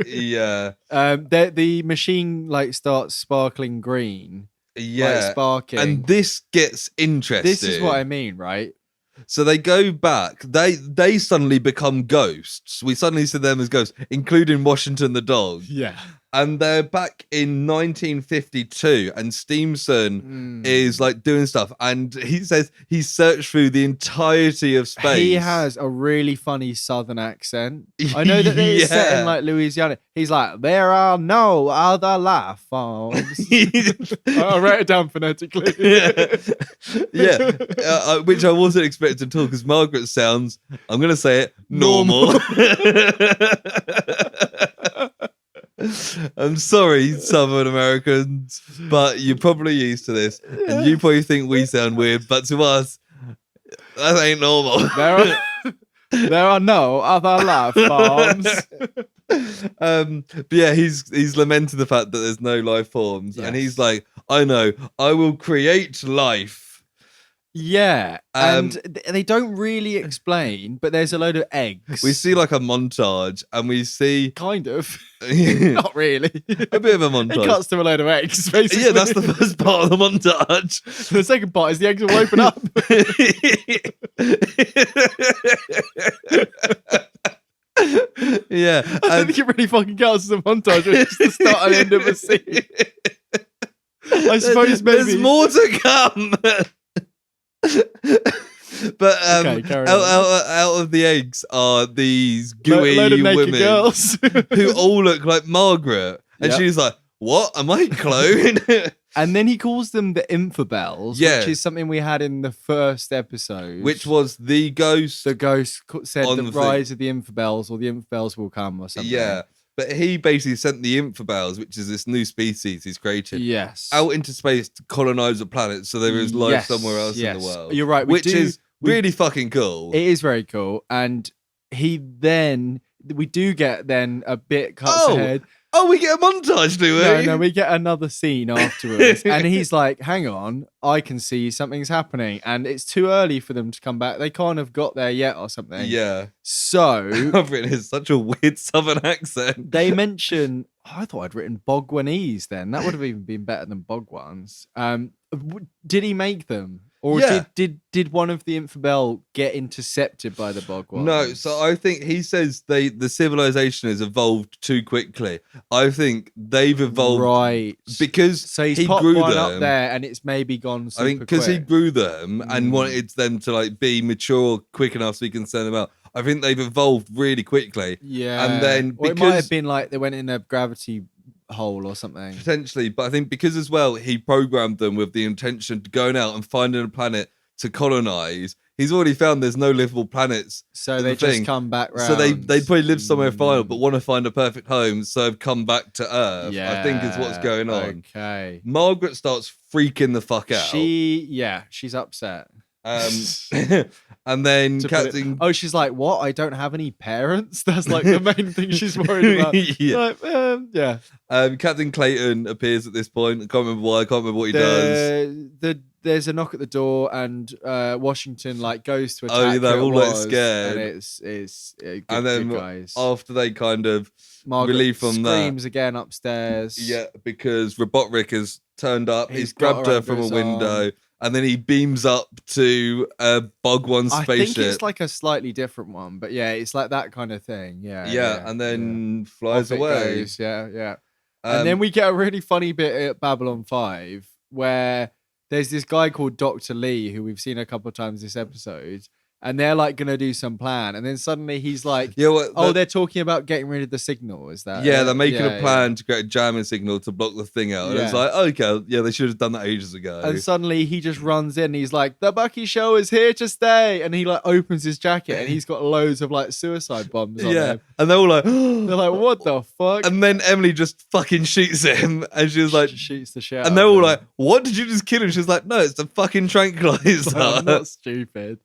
Yeah. The machine like starts sparkling green. Yeah. Like sparking. And this gets interesting. This is what I mean, right? So they go back. They suddenly become ghosts. We suddenly see them as ghosts, including Washington the dog. Yeah. And they're back in 1952, and Steamson is like doing stuff, and he says he searched through the entirety of space. He has a really funny southern accent. I know that it's set in like Louisiana. He's like, "There are no other life forms." I'll write it down phonetically. Which I wasn't expecting at all, because Margaret sounds, I'm going to say it, normal. I'm sorry, Southern Americans, but you're probably used to this, and you probably think we sound weird, but to us, that ain't normal. There are no other life forms. But yeah, he's lamenting the fact that there's no life forms, and he's like, I know. I will create life. Yeah, and they don't really explain, but there's a load of eggs. We see like a montage, and we see kind of, not really, a bit of a montage. It cuts to a load of eggs, basically. Yeah, that's the first part of the montage. The second part is the eggs will open up. Yeah, I think it really fucking counts as a montage. It's the start and end of a scene. I suppose maybe there's more to come. But out of the eggs are these gooey load of naked women girls who all look like Margaret, and she's like, "What? Am I a clone?" And then he calls them the infidels, yeah. which is something we had in the first episode, which was the ghost. The ghost said the rise of the infidels, or the infidels will come, or something. Yeah. But he basically sent the infidels, which is this new species he's created, out into space to colonize a planet, so there is life somewhere else in the world. You're right, which is really fucking cool. It is very cool, and we do get then a bit cuts ahead. Oh, we get a montage, do we? No, we get another scene afterwards. And he's like, hang on, I can see something's happening. And it's too early for them to come back. They can't have got there yet or something. Yeah. So... I've written it's such a weird southern accent. They mention... I thought I'd written Bogwanese then. That would have even been better than Bogwans. Did he make them? Or did one of the infidel get intercepted by the Bogwans? No, so I think he says the civilization has evolved too quickly. I think they've evolved because so he's he popped grew one them up there, and it's maybe gone super I think because he quick. grew them and wanted them to like be mature quick enough so he can send them out. I think they've evolved really quickly. Yeah, and then or it might have been like they went in a gravity hole or something potentially, but I think because as well he programmed them with the intention to going out and finding a planet to colonize. He's already found there's no livable planets, so they just come back round. So they probably live somewhere fine, but want to find a perfect home, so have come back to Earth. I think is what's going on. Okay, Margaret starts freaking the fuck out. She's upset. And then Captain... she's like, what? I don't have any parents? That's like the main thing she's worried about. Captain Clayton appears at this point. I can't remember why. I can't remember what he does. There's a knock at the door, and Washington like goes to attack. Oh, yeah, they're all like scared, and it's good, and then good guys. After they kind of Margaret relief from that, screams again upstairs. Yeah, because Robotrick has turned up. He's grabbed her from a window. And then he beams up to a Bogwan spaceship. I think it's like a slightly different one, but yeah, it's like that kind of thing. Yeah, and then flies away. Yeah. And then we get a really funny bit at Babylon 5 where there's this guy called Dr. Lee who we've seen a couple of times this episode. And they're like going to do some plan. And then suddenly he's like, they're talking about getting rid of the signal. Is that? Yeah, they're making a plan to create a jamming signal to block the thing out. And it's like, okay, they should have done that ages ago. And suddenly he just runs in and he's like, the Bucky show is here to stay. And he like opens his jacket and he's got loads of like suicide bombs on him. And they're all like, they're like, what the fuck? And then Emily just fucking shoots him. And she's like, shoots the shit. And they're all like, what did you just kill him? She's like, no, it's a fucking tranquilizer. I'm not stupid.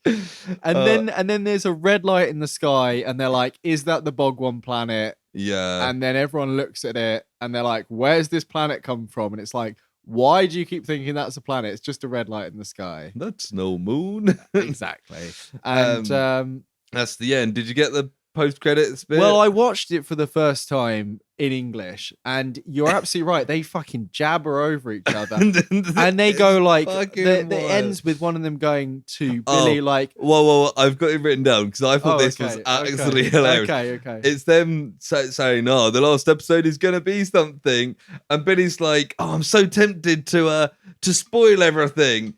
And then there's a red light in the sky, and they're like, "Is that the Bogwan planet?" Yeah. And then everyone looks at it, and they're like, "Where's this planet come from?" And it's like, "Why do you keep thinking that's a planet? It's just a red light in the sky." That's no moon. Exactly. And that's the end. Did you get the post-credits bit? Well, I watched it for the first time in English, and you're absolutely right. They fucking jabber over each other, and they go like, it ends with one of them going to Billy like, "Whoa, I've got it written down because I thought this was absolutely hilarious." Okay. It's them saying, "Oh, the last episode is gonna be something," and Billy's like, "Oh, I'm so tempted to spoil everything."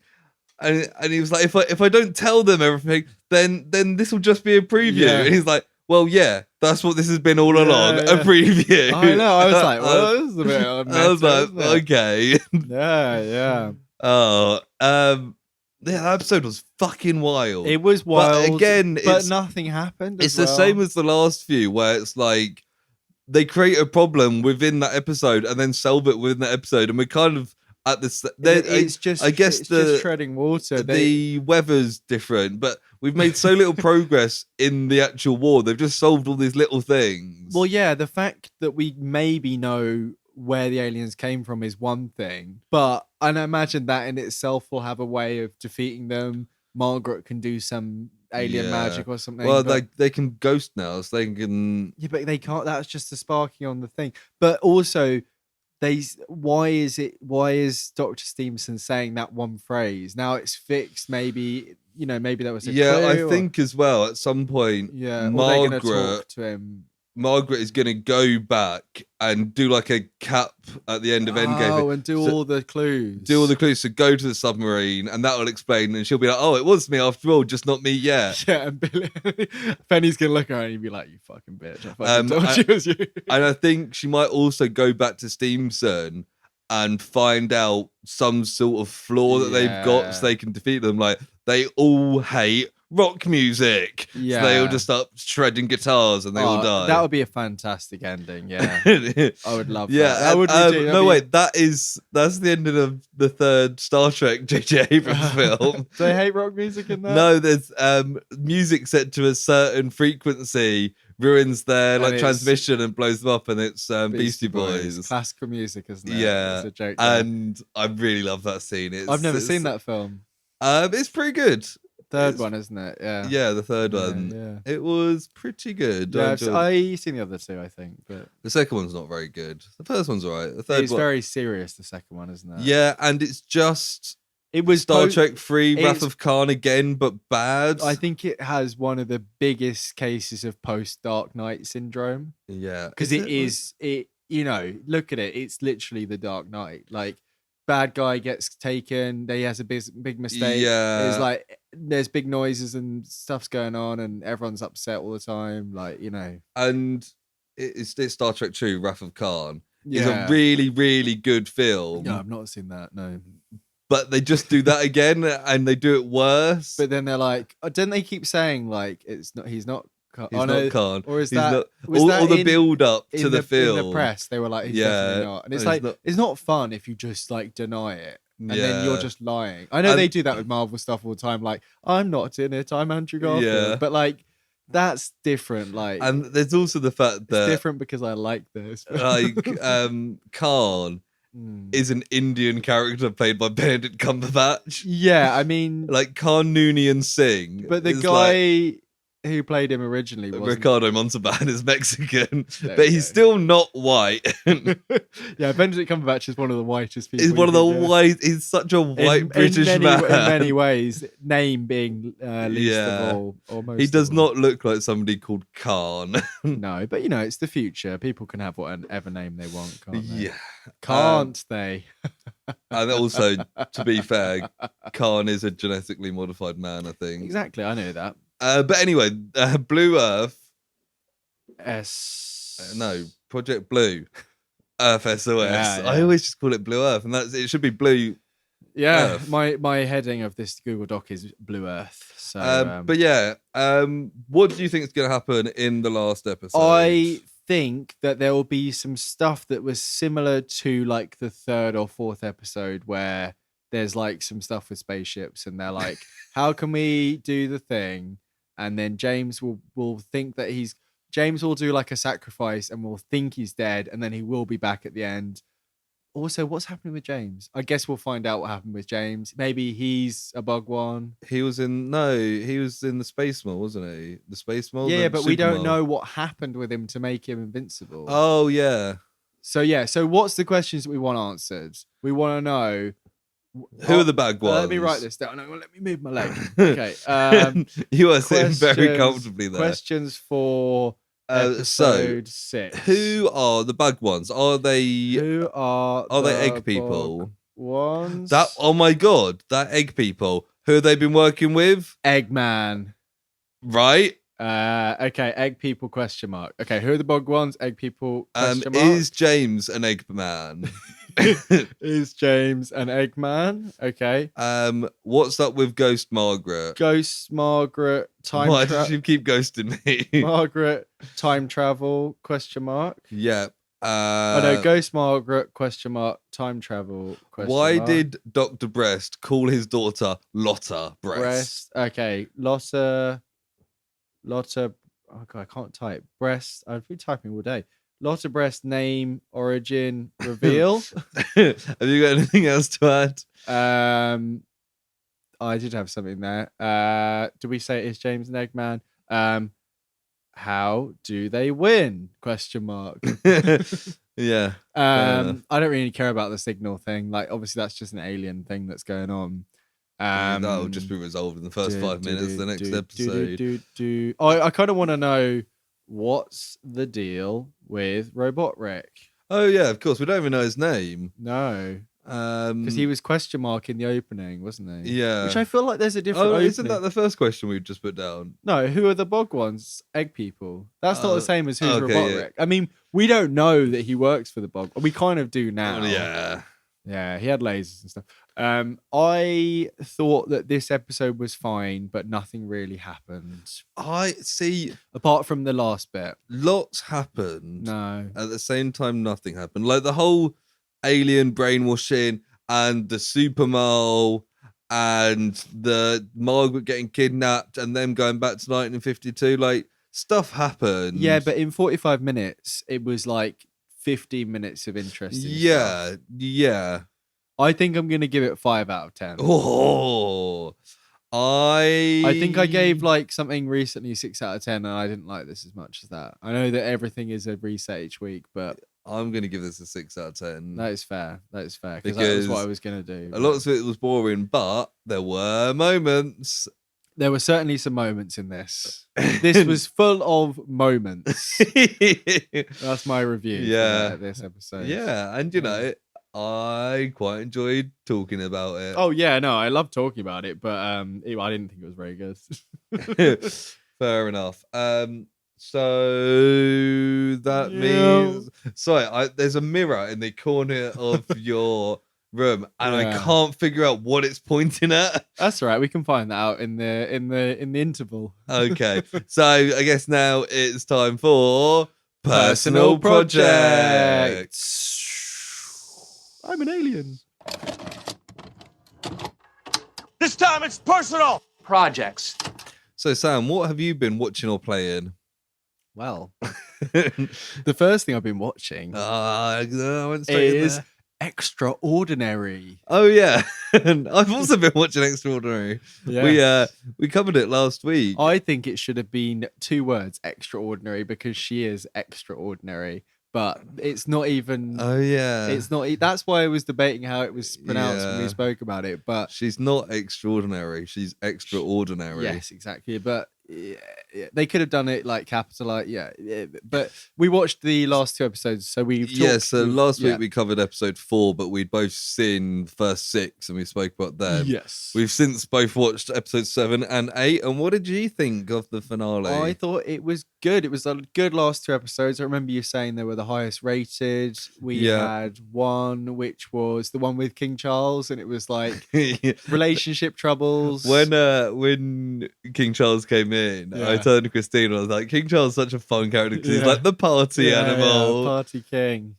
And he was like, if I don't tell them everything, then this will just be a preview. Yeah. And he's like, well, yeah, that's what this has been all along, a preview. I know. I was like, well, this is a bit of a mess, I was like, okay. Yeah. Oh, that episode was fucking wild. It was wild. But again, nothing happened. It's the same as the last few, where it's like they create a problem within that episode and then solve it within that episode, and we're kind of at this. I guess just treading water. The weather's different, but we've made so little progress in the actual war. They've just solved all these little things. Well, yeah, the fact that we maybe know where the aliens came from is one thing, but I imagine that in itself will have a way of defeating them. Margaret can do some alien magic or something. Well, they can ghost now, so they can. Yeah, but they can't. That's just the sparking on the thing. But also, why is Dr. Stevenson saying that one phrase? Now it's fixed. Maybe maybe that was a clue, I think as well at some point. Yeah, Margaret, or they're gonna talk to him. Margaret is going to go back and do like a cap at the end of Endgame. Oh, and do all the clues. Do all the clues. So go to the submarine, and that will explain. And she'll be like, "Oh, it was me after all, just not me yet." Yeah, and Penny's gonna look at her and be like, "You fucking bitch! I fucking told you it was you." And I think she might also go back to Stevenson and find out some sort of flaw that they've got, so they can defeat them. Like they all hate rock music. Yeah. So they all just start shredding guitars and they all die. That would be a fantastic ending, yeah. I would love that. That would wait, that's the ending of the third Star Trek J.J. Abrams film. Do they hate rock music in that? No, there's music set to a certain frequency ruins their transmission and blows them up, and it's Beastie Boys. Classical music, isn't it? Yeah. It's a joke. And I really love that scene. I've never seen that film. It's pretty good. Third one, isn't it? Yeah. Yeah, the third one. Yeah. It was pretty good. Yeah, I've seen the other two, I think, but the second one's not very good. The first one's alright. The third it's very serious, the second one, isn't it? Yeah, and it was Star Trek 3 Wrath of Khan again, but bad. I think it has one of the biggest cases of post Dark Knight syndrome. Yeah. Because look at it, it's literally the Dark Knight. Like, bad guy gets taken, he has a big mistake. Yeah. It's like there's big noises and stuff's going on and everyone's upset all the time. Like, And it's Star Trek 2 Wrath of Khan. Yeah. It's a really, really good film. No, I've not seen that, no. But they just do that again and they do it worse. But then they're like, didn't they keep saying like he's not Khan? Not Khan. Or is he's that not, all the build up to the film? In the press, they were like, he's definitely not. And it's not fun if you just like deny it. And then you're just lying. I know they do that with Marvel stuff all the time. Like, I'm not in it. I'm Andrew Garfield. Yeah. But like, that's different. Like, and there's also the fact that it's different because I like this. Like, Khan is an Indian character played by Benedict Cumberbatch. Yeah, I mean, like Khan Noonien Singh. But the guy who played him originally was Ricardo Montalban is Mexican, but he's still not white. Yeah, Benedict Cumberbatch is one of the whitest people. He's one of the white. He's such a white British man in many ways. Name being least of all, or most. He does not look like somebody called Khan. No, but it's the future. People can have whatever name they want, can't they? Yeah, can't they? And also, to be fair, Khan is a genetically modified man, I think. Exactly, I know that. But anyway, Blue Earth. Project Blue Earth SOS. Yeah. I always just call it Blue Earth, and it should be Blue. Yeah, Earth. my heading of this Google Doc is Blue Earth. So, what do you think is going to happen in the last episode? I think that there will be some stuff that was similar to like the third or fourth episode where there's like some stuff with spaceships and they're like, how can we do the thing? And then James will think that James will do like a sacrifice and will think he's dead and then he will be back at the end. Also, what's happening with James? I guess we'll find out what happened with James. Maybe he's a bug one. He was in the Space Mall, wasn't he? The Space Mall? Yeah, but we don't know what happened with him to make him invincible. Oh, yeah. So what's the questions that we want answered? We want to know... Who are the bad ones? Let me write this down. Let me move my leg. Okay. You are sitting very comfortably there. Questions for episode 6. Who are the bug ones? Are they egg people? Ones? Oh my god, that egg people. Who have they been working with? Eggman. Right? Okay, egg people question mark. Okay, who are the bug ones? Egg people question mark. Is James an Eggman? Is James an Eggman? Okay. What's up with Ghost Margaret? Ghost Margaret time. Why did you keep ghosting me? Margaret time travel question mark. Yeah. Ghost Margaret question mark time travel question Why mark. did Dr. Breast call his daughter Lotta Breast? Okay, Lotta. Oh god, I can't type. Breast. I've been typing all day. Lotta Breast name, origin, reveal. Have you got anything else to add? I did have something there. Do we say it is James and Eggman? How do they win? Question mark. Yeah. I don't really care about the signal thing. Like, obviously, that's just an alien thing that's going on. That'll just be resolved in the first 5 minutes of the next episode. I kind of want to know what's the deal with Robot Rick. Oh yeah, of course. We don't even know his name. No. Because he was question mark in the opening, wasn't he? Yeah. Which I feel like there's a different opening. Isn't that the first question we just put down? No, who are the bog ones? Egg people. That's not the same as who's Robot Rick. I mean, we don't know that he works for the bog. We kind of do now. Yeah. Yeah, he had lasers and stuff. I thought that this episode was fine, but nothing really happened. I see. Apart from the last bit. Lots happened. No. At the same time, nothing happened. Like the whole alien brainwashing and the super mole and the Margaret getting kidnapped and them going back to 1952. Like, stuff happened. Yeah, but in 45 minutes, it was like 15 minutes of interesting stuff. Yeah. I think I'm going to give it 5 out of 10. Oh, I think I gave like something recently 6 out of 10, and I didn't like this as much as that. I know that everything is a reset each week, but I'm going to give this a 6 out of 10. That is fair. Because that was what I was going to do. A lot of it was boring, but there were moments. There were certainly some moments in this. This was full of moments. That's my review for this episode. Yeah, and you know, I quite enjoyed talking about it. Oh yeah, no, I love talking about it, but I didn't think it was very good. Fair enough. So that means there's a mirror in the corner of your room, and I can't figure out what it's pointing at. That's all right. We can find that out in the interval. Okay, so I guess now it's time for personal projects. I'm an alien. This time it's personal projects. So Sam, what have you been watching or playing? Well, the first thing I've been watching is Extraordinary. Oh yeah, I've also been watching Extraordinary. Yes. We covered it last week. I think it should have been 2 words, extraordinary, because she is extraordinary. But it's not even. Oh yeah, it's not. That's why I was debating how it was pronounced when we spoke about it. But she's not extraordinary; she's extraordinary. Yes, exactly. But they could have done it like capitalized. But we watched the last 2 episodes, so we. So last week we covered episode 4, but we'd both seen the first 6, and we spoke about them. Yes, we've since both watched episode 7 and 8. And what did you think of the finale? I thought it was good. It was a good last 2 episodes. I remember you saying they were the highest rated. We had one which was the one with King Charles, and it was like relationship troubles. When King Charles came in, I turned to Christine and I was like, King Charles is such a fun character because he's like the party animal. Party king.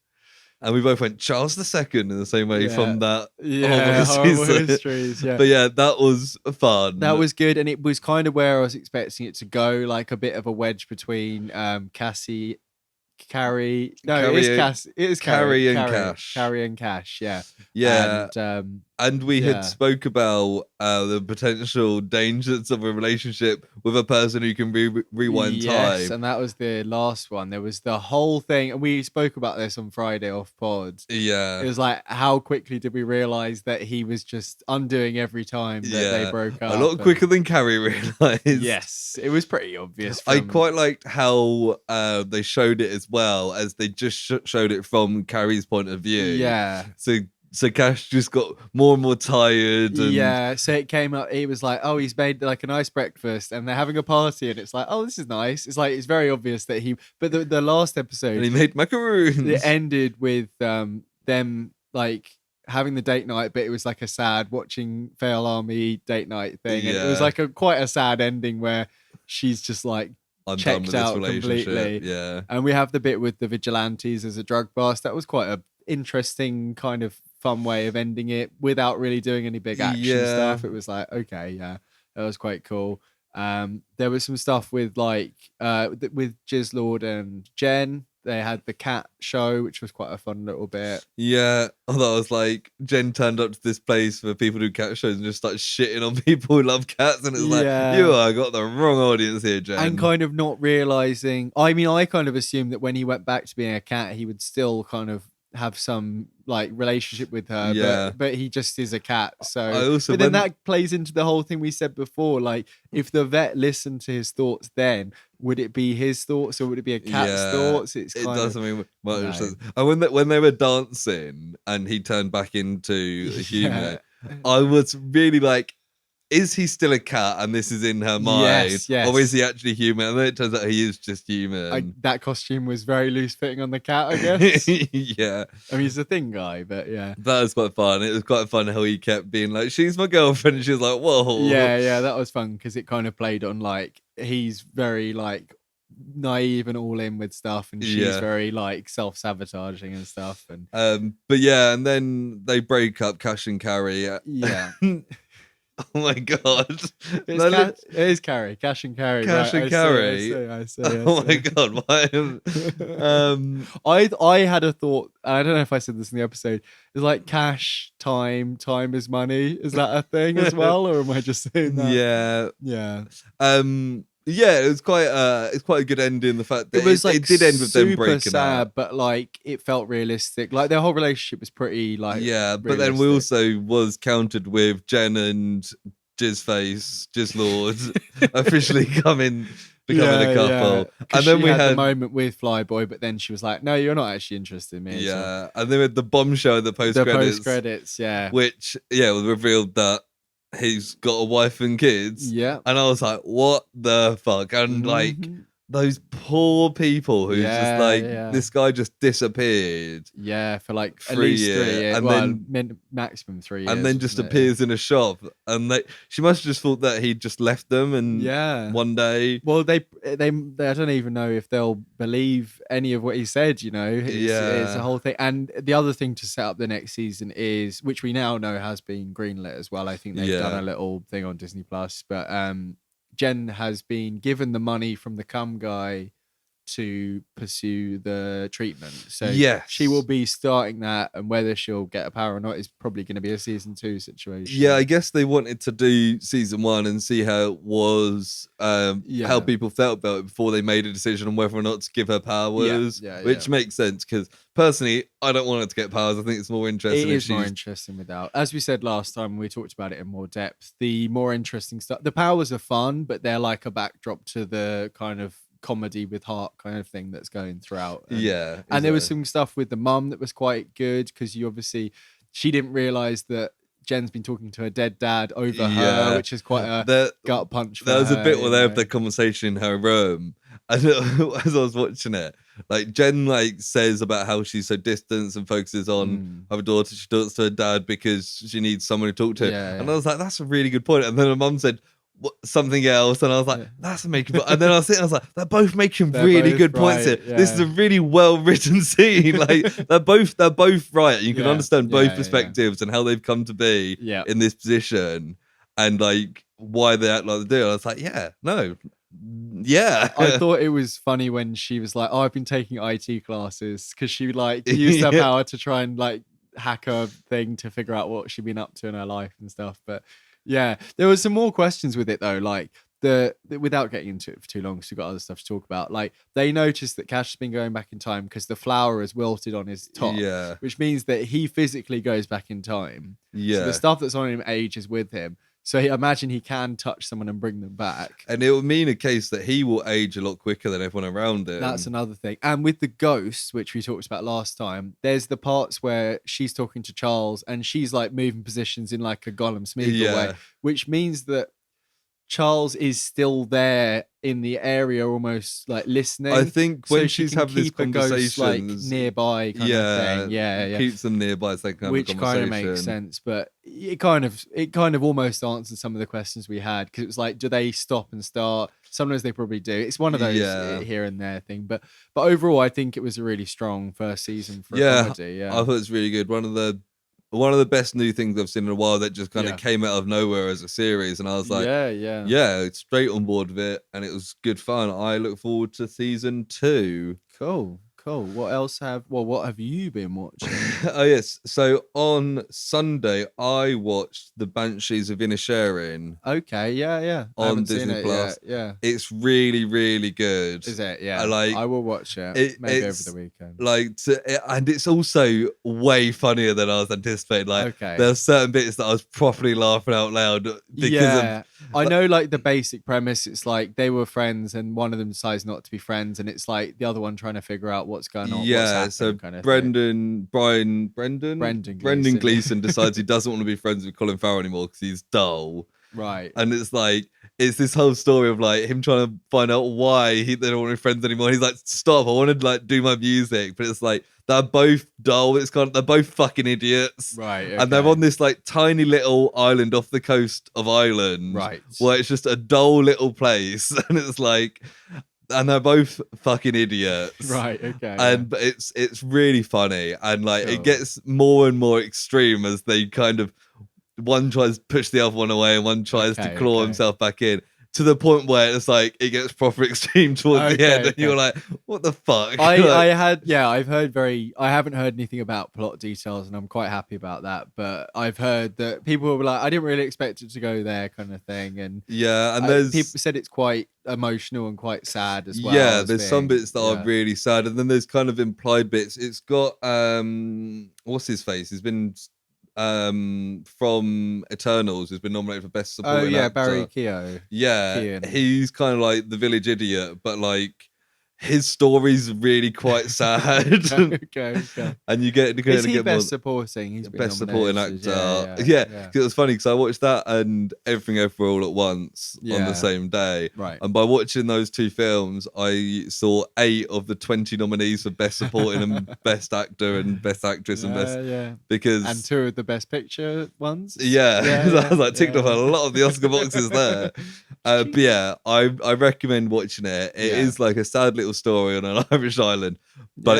And we both went Charles II in the same way from that horrible histories. But that was fun. That was good, and it was kind of where I was expecting it to go, like a bit of a wedge between Carrie. No, it is Carrie and Cash. Carrie and Cash, yeah. Yeah. And we had spoke about the potential dangers of a relationship with a person who can rewind time. Yes, and that was the last one. There was the whole thing, and we spoke about this on Friday off pod. Yeah. It was like, how quickly did we realise that he was just undoing every time that they broke up? A lot quicker than Carrie realised. Yes, it was pretty obvious. I quite liked how they showed it as well, as they just showed it from Carrie's point of view. Yeah. So Cash just got more and more tired. And... so it came up. He was like, "Oh, he's made like a nice breakfast, and they're having a party." And it's like, "Oh, this is nice." It's like it's very obvious that he. But the last episode, and he made macaroons. It ended with them like having the date night, but it was like a sad watching Fail Army date night thing. And it was like quite a sad ending where she's just like checked out completely. Yeah, and we have the bit with the vigilantes as a drug bust. That was quite a interesting kind of fun way of ending it without really doing any big action stuff. It was like, okay, that was quite cool. There was some stuff with like with Jizzlord and Jen. They had the cat show, which was quite a fun little bit. Yeah, although I was like, Jen turned up to this place for people who do cat shows and just started shitting on people who love cats, and it was like, I got the wrong audience here, Jen. And kind of not realizing. I mean, I kind of assumed that when he went back to being a cat, he would still kind of have some like relationship with her, but he just is a cat. So but then that plays into the whole thing we said before, like if the vet listened to his thoughts, then would it be his thoughts or would it be a cat's thoughts? It doesn't mean much sense. And when they were dancing and he turned back into a human, I was really like, is he still a cat and this is in her mind? Yes. Or is he actually human? And then it turns out he is just human. That costume was very loose fitting on the cat, I guess. Yeah. I mean, he's a thin guy, but yeah. That was quite fun. It was quite fun how he kept being like, she's my girlfriend. And she was like, whoa. Yeah, that was fun because it kind of played on like, he's very like naive and all in with stuff and she's very like self-sabotaging and stuff. And But yeah, and then they break up, Cash and Carrie. Yeah. Oh my god! It is Carrie, Cash and Carrie. Cash and Carrie. I see. Oh my god! Why? I had a thought. I don't know if I said this in the episode. It's like cash, time is money. Is that a thing as well, or am I just saying that? Yeah. Yeah, it was quite a good ending. The fact that it did end with them breaking sad, up, but like it felt realistic. Like their whole relationship was pretty like but then we also was countered with Jen and Jizzface Lord officially becoming a couple. And then we had the moment with Flyboy, but then she was like, "No, you're not actually interested in me." Yeah, and then we had the bombshell, the post credits, which was revealed that he's got a wife and kids. Yeah. And I was like, what the fuck? And like those poor people who just like this guy just disappeared. Yeah, for like 3 years. And then maximum 3 years. And then just appears in a shop. And she must have just thought that he'd just left them and one day. Well, they I don't even know if they'll believe any of what he said, you know. It's a whole thing. And the other thing to set up the next season is, which we now know has been greenlit as well. I think they've done a little thing on Disney Plus, but Jen has been given the money from the cum guy to pursue the treatment. So she will be starting that, and whether she'll get a power or not is probably going to be a season 2 situation. Yeah, I guess they wanted to do season 1 and see how it was, how people felt about it before they made a decision on whether or not to give her powers, which makes sense because personally, I don't want her to get powers. I think it's more interesting. It is more interesting without. As we said last time, we talked about it in more depth. The more interesting stuff, the powers are fun, but they're like a backdrop to the kind of comedy with heart kind of thing that's going throughout. And there was some stuff with the mum that was quite good because she didn't realize that Jen's been talking to her dead dad over her, which is quite a gut punch. There was a bit where they have the conversation in her room, and as I was watching it, like Jen like says about how she's so distant and focuses on her daughter. She talks to her dad because she needs someone to talk to. And I was like, that's a really good point. And then her mum said something else, and I was like, that's making. And then I was like, they're both making really good points here. This is a really well written scene. Like they're both right. You can understand both perspectives and how they've come to be in this position, and like why they act like they do. I was like, I thought it was funny when she was like, I've been taking IT classes, because she like used her power to try and like hack a thing to figure out what she'd been up to in her life and stuff. But yeah, there was some more questions with it though, like without getting into it for too long because we've got other stuff to talk about. Like they noticed that Cash has been going back in time because the flower has wilted on his top, which means that he physically goes back in time. So the stuff that's on him ages with him. So I imagine he can touch someone and bring them back. And it will mean a case that he will age a lot quicker than everyone around him. That's another thing. And with the ghosts, which we talked about last time, there's the parts where she's talking to Charles and she's like moving positions in like a Gollum Smeagol way, which means that Charles is still there in the area, almost like listening. I think when she's having this conversation, like nearby kind of thing. Yeah. Keeps them nearby, so they can have which a conversation. Kind of makes sense, but it kind of almost answered some of the questions we had, because it was like, do they stop and start? Sometimes they probably do. It's one of those here and there thing, but overall, I think it was a really strong first season for a comedy. I thought it was really good. One of the best new things I've seen in a while that just kind of came out of nowhere as a series. And I was like, it's straight on board with it. And it was good fun. I look forward to season 2. Cool. Cool. What have you been watching? Oh yes. So on Sunday I watched the Banshees of Inisherin. Okay, yeah. On Disney Plus. Yeah. It's really, really good. Is it? Yeah. I will watch it. Maybe over the weekend. And it's also way funnier than I was anticipating. There are certain bits that I was properly laughing out loud because I know like the basic premise. It's like they were friends and one of them decides not to be friends, and it's like the other one trying to figure out what's going on. Yeah, so kind of Brendan Gleeson decides he doesn't want to be friends with Colin Farrell anymore because he's dull. Right. And it's this whole story of like him trying to find out why they don't want to be friends anymore. He's like, stop, I want to like do my music. But it's like they're both dull. They're both fucking idiots. Right. Okay. And they're on this like tiny little island off the coast of Ireland. Right. Where it's just a dull little place. And it's like, and they're both fucking idiots. Right, okay. And it's really funny. And like it gets more and more extreme as they kind of one tries to push the other one away and one tries to claw himself back in, to the point where it's like it gets proper extreme towards the end and you're like, what the fuck? I haven't heard anything about plot details and I'm quite happy about that, but I've heard that people were like, I didn't really expect it to go there kind of thing. And there's people said it's quite emotional and quite sad as well. Yeah, there's some bits that are really sad, and then there's kind of implied bits. It's got what's his face? He's been from Eternals, who's been nominated for Best Supporting Actor. Barry Keoghan. Yeah, he's kind of like the village idiot, but like his story's really quite sad. Okay. And you get is he best supporting? He's best supporting actor. Yeah. It was funny because I watched that and Everything Everywhere All at Once on the same day. Right. And by watching those two films, I saw 8 of the 20 nominees for Best Supporting and Best Actor and Best Actress and Best because and 2 of the Best Picture ones. I was like ticked off a lot of the Oscar boxes there. But yeah, I recommend watching it. It is like a sad little story on an Irish island, but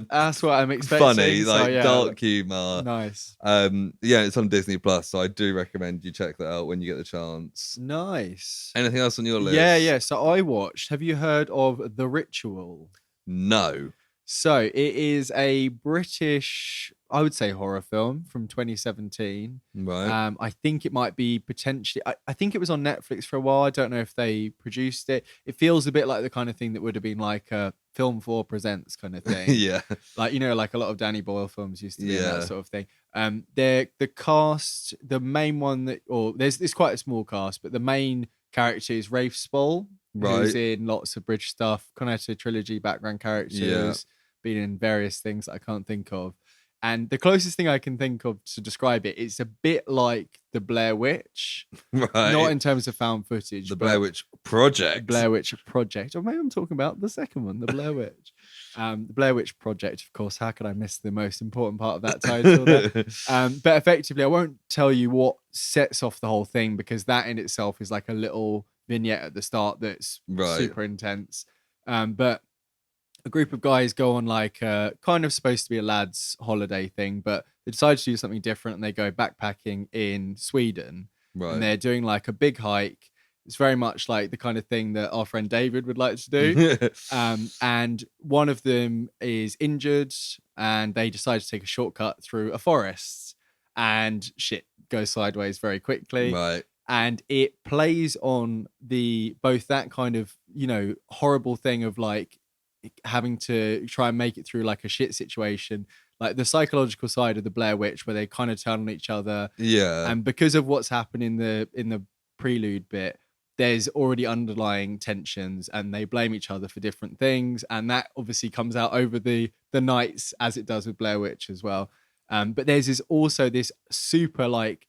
that's what I'm expecting. Funny, dark humor. Nice. It's on Disney Plus, so I do recommend you check that out when you get the chance. Nice. Anything else on your list? Yeah. So I watched. Have you heard of The Ritual? No. So it is a British, I would say, horror film from 2017. Right. I think it might be potentially. I think it was on Netflix for a while. I don't know if they produced it. It feels a bit like the kind of thing that would have been like a Film 4 Presents kind of thing. Yeah. Like, like a lot of Danny Boyle films used to be that sort of thing. The cast, the main one there's quite a small cast, but the main character is Rafe Spall, who's in lots of British stuff, Cornetto trilogy background characters, been in various things that I can't think of. And the closest thing I can think of to describe it, it's a bit like the Blair Witch. Right. Not in terms of found footage. The Blair Witch Project. Blair Witch Project. Or maybe I'm talking about the second one, the Blair Witch. The Blair Witch Project, of course. How could I miss the most important part of that title there? But effectively, I won't tell you what sets off the whole thing, because that in itself is like a little vignette at the start that's super intense. But a group of guys go on like kind of supposed to be a lads' holiday thing, but they decide to do something different and they go backpacking in Sweden. Right. And they're doing like a big hike. It's very much like the kind of thing that our friend David would like to do. And one of them is injured and they decide to take a shortcut through a forest, and shit goes sideways very quickly. Right. And it plays on both that kind of, horrible thing of like having to try and make it through like a shit situation, like the psychological side of the Blair Witch where they kind of turn on each other. Yeah. And because of what's happened in the prelude bit, there's already underlying tensions and they blame each other for different things. And that obviously comes out over the nights, as it does with Blair Witch as well. But there's also this super like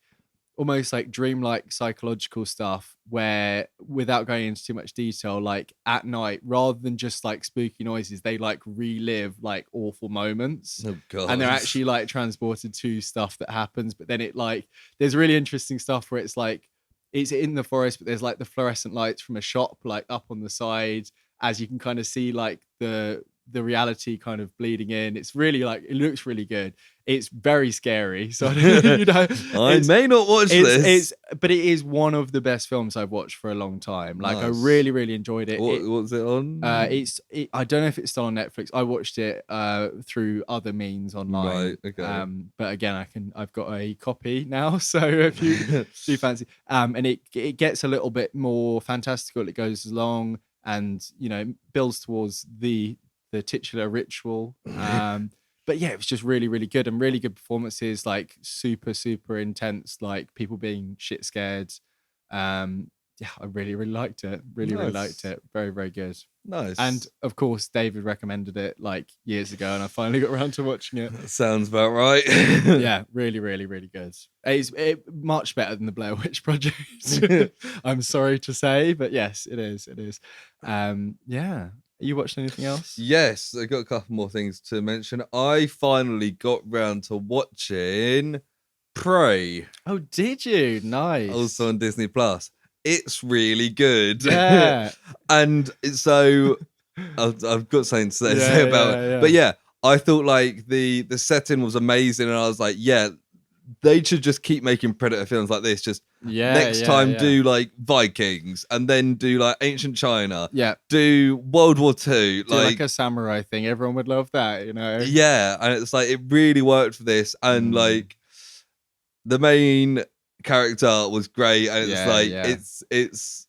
almost like dreamlike psychological stuff where, without going into too much detail, like at night, rather than just like spooky noises, they like relive like awful moments. Oh god. And they're actually like transported to stuff that happens. But then it like, there's really interesting stuff where it's like, it's in the forest, but there's like the fluorescent lights from a shop like up on the side, as you can kind of see like the the reality kind of bleeding in. It's really like, it looks really good. It's very scary. So, you know, I may not watch this. But it is one of the best films I've watched for a long time. Like, Nice. I really, really enjoyed it. What's it on? I don't know if it's still on Netflix. I watched it through other means online. Right, okay. But again, I've got a copy now. So if you fancy, and it gets a little bit more fantastical. It goes along and, you know, builds towards the titular ritual. But yeah, it was just really, really good, and really good performances, like super, super intense, like people being shit scared. Yeah, I really, really liked it. Really, really liked it. Very, very good. Nice. And of course, David recommended it like years ago, and I finally got around to watching it. That sounds about right. Yeah, really, really, really good. It's much better than the Blair Witch Project. I'm sorry to say, but yes, it is. It is. Yeah. You watched anything else? Yes, I got a couple more things to mention. I finally got round to watching Prey. Oh, did you? Nice. Also on Disney Plus. It's really good. Yeah. And so I've got something to say about it. But yeah, I thought like the setting was amazing, and I was like, yeah, they should just keep making Predator films like this. Just next time do like Vikings, and then do like ancient China. Yeah. Do World War II. Do like a samurai thing. Everyone would love that, you know? Yeah. And it's like, it really worked for this. And like the main character was great. And it's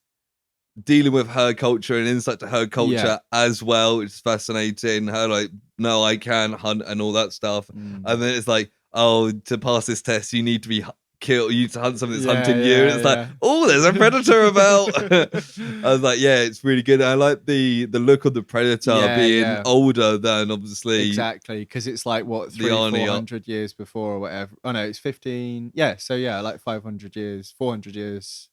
dealing with her culture and insight to her culture as well. It's fascinating. Her like, no, I can hunt and all that stuff. And then it's like, oh, to pass this test, you need to be killed. You need to hunt something that's hunting you. And it's like, oh, there's a predator about. I was like, yeah, it's really good. I like the look of the predator being older than obviously. Exactly, because it's like what 300-400 years before or whatever. Oh no, it's 15. Yeah, so yeah, like 500 years, 400 years.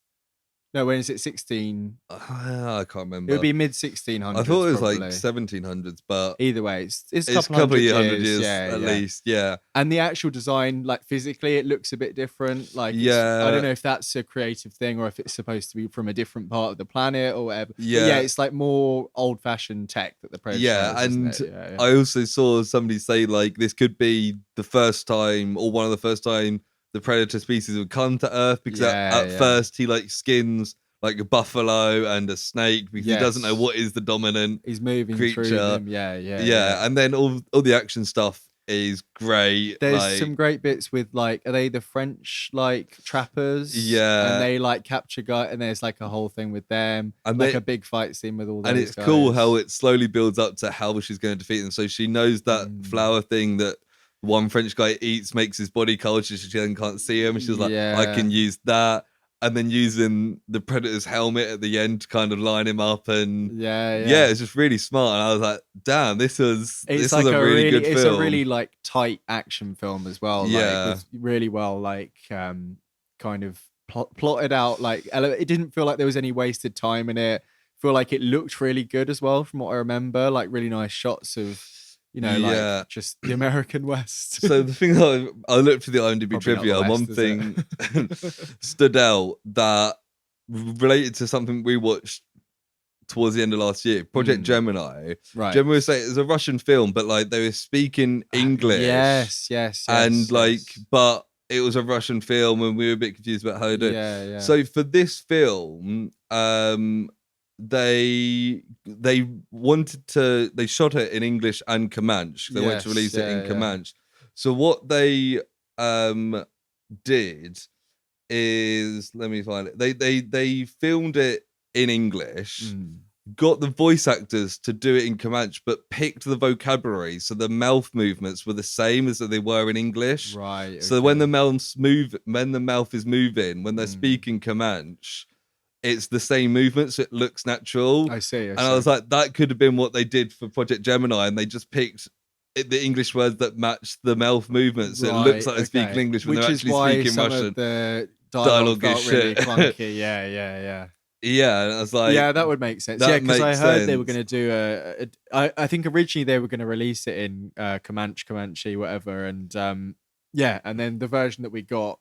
No, when is it? 16? I can't remember. It would be mid 1600s. I thought it was probably. like 1700s, but either way, it's a couple of hundred years at least. Yeah. And the actual design, like physically, it looks a bit different. Like, I don't know if that's a creative thing or if it's supposed to be from a different part of the planet or whatever. Yeah, but yeah, it's like more old-fashioned tech that the Predator has, and I also saw somebody say like this could be the first time or one of the first time the predator species would come to Earth, because at first he like skins like a buffalo and a snake because he doesn't know what is the dominant creature. Through them. Yeah. And then all the action stuff is great. There's some great bits with like, are they the French like trappers? Yeah. And they like capture guy, and there's like a whole thing with them, and like a big fight scene with all those. And it's guys. Cool how it slowly builds up to how she's going to defeat them. So she knows that flower thing that one French guy eats makes his body cold, so she then can't see him. She's like, I can use that. And then using the Predator's helmet at the end to kind of line him up. And it's just really smart. And I was like, damn, this was a really good film. It's a really like tight action film as well. Yeah. Like, really well, like kind of plotted out. Like, it didn't feel like there was any wasted time in it. I feel like it looked really good as well from what I remember. Like really nice shots of, you know, like just the American West. So the thing that I looked for the IMDb trivia, one thing stood out that related to something we watched towards the end of last year, Project Gemini. Right. Gemini was saying it was a Russian film, but like they were speaking English. Yes. And but it was a Russian film, and we were a bit confused about how to do it. Yeah. So for this film, they shot it in English and Comanche. They wanted to release it in Comanche. So what they did is, let me find it. They filmed it in English, got the voice actors to do it in Comanche, but picked the vocabulary so the mouth movements were the same as they were in English. Right. Okay. So when the mouth is moving, when they're speaking Comanche, it's the same movement, so it looks natural. I see. And I was like, that could have been what they did for Project Gemini, and they just picked the English words that match the mouth movements. So it looks like they're speaking English when they're actually speaking Russian. Of the dialogue felt is really shit. Clunky. Yeah. Yeah, and I was like, that would make sense. Yeah, because I heard they were going to do I think originally they were going to release it in Comanche, whatever, and and then the version that we got,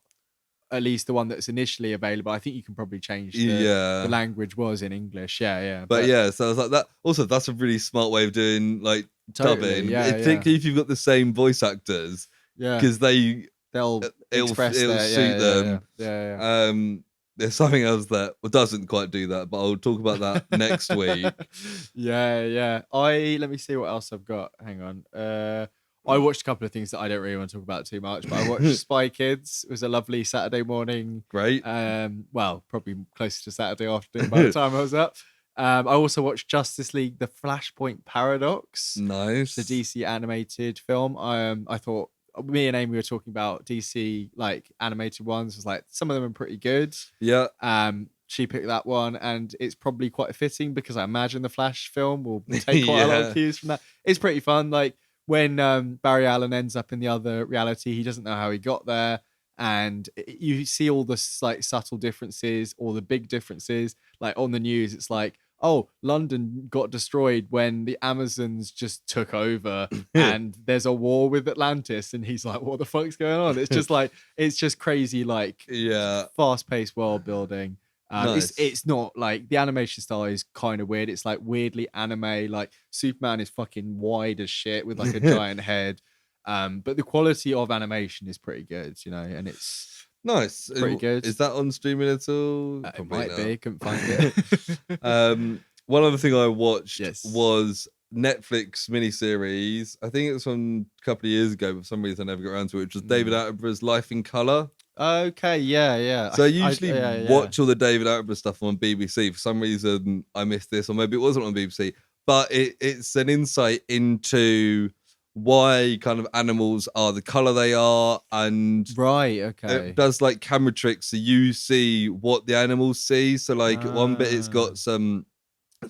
at least the one that's initially available, I think you can probably change the language was in English. Yeah. But so I was like, that also, that's a really smart way of doing like dubbing, particularly if you've got the same voice actors. Yeah, because it'll suit them. Yeah. There's something else that doesn't quite do that, but I'll talk about that next week. Yeah. Let me see what else I've got. Hang on. I watched a couple of things that I don't really want to talk about too much, but I watched Spy Kids. It was a lovely Saturday morning. Great. Well, probably closer to Saturday afternoon by the time I was up. I also watched Justice League: The Flashpoint Paradox. Nice. The DC animated film. I thought me and Amy were talking about DC like animated ones. It was like some of them are pretty good. Yeah. She picked that one, and it's probably quite fitting because I imagine the Flash film will take quite a lot of cues from that. It's pretty fun. Like when Barry Allen ends up in the other reality, he doesn't know how he got there, and you see all the like subtle differences or the big differences. Like on the news, it's like, oh, London got destroyed when the Amazons just took over and there's a war with Atlantis. And he's like, what the fuck's going on? It's just like, it's just crazy, like fast-paced world building. Nice. It's not like the animation style is kind of weird. It's like weirdly anime. Like Superman is fucking wide as shit with like a giant head. But the quality of animation is pretty good, you know, and it's nice. Pretty good. Is that on streaming at all? It might be. Couldn't find it. One other thing I watched was Netflix miniseries. I think it was from a couple of years ago, but for some reason I never got around to it, which was David Attenborough's Life in Colour. Okay, yeah. So I usually watch all the David Attenborough stuff on BBC. For some reason, I missed this, or maybe it wasn't on BBC. But it's an insight into why kind of animals are the color they are, and it does like camera tricks so you see what the animals see. So like one bit it's got some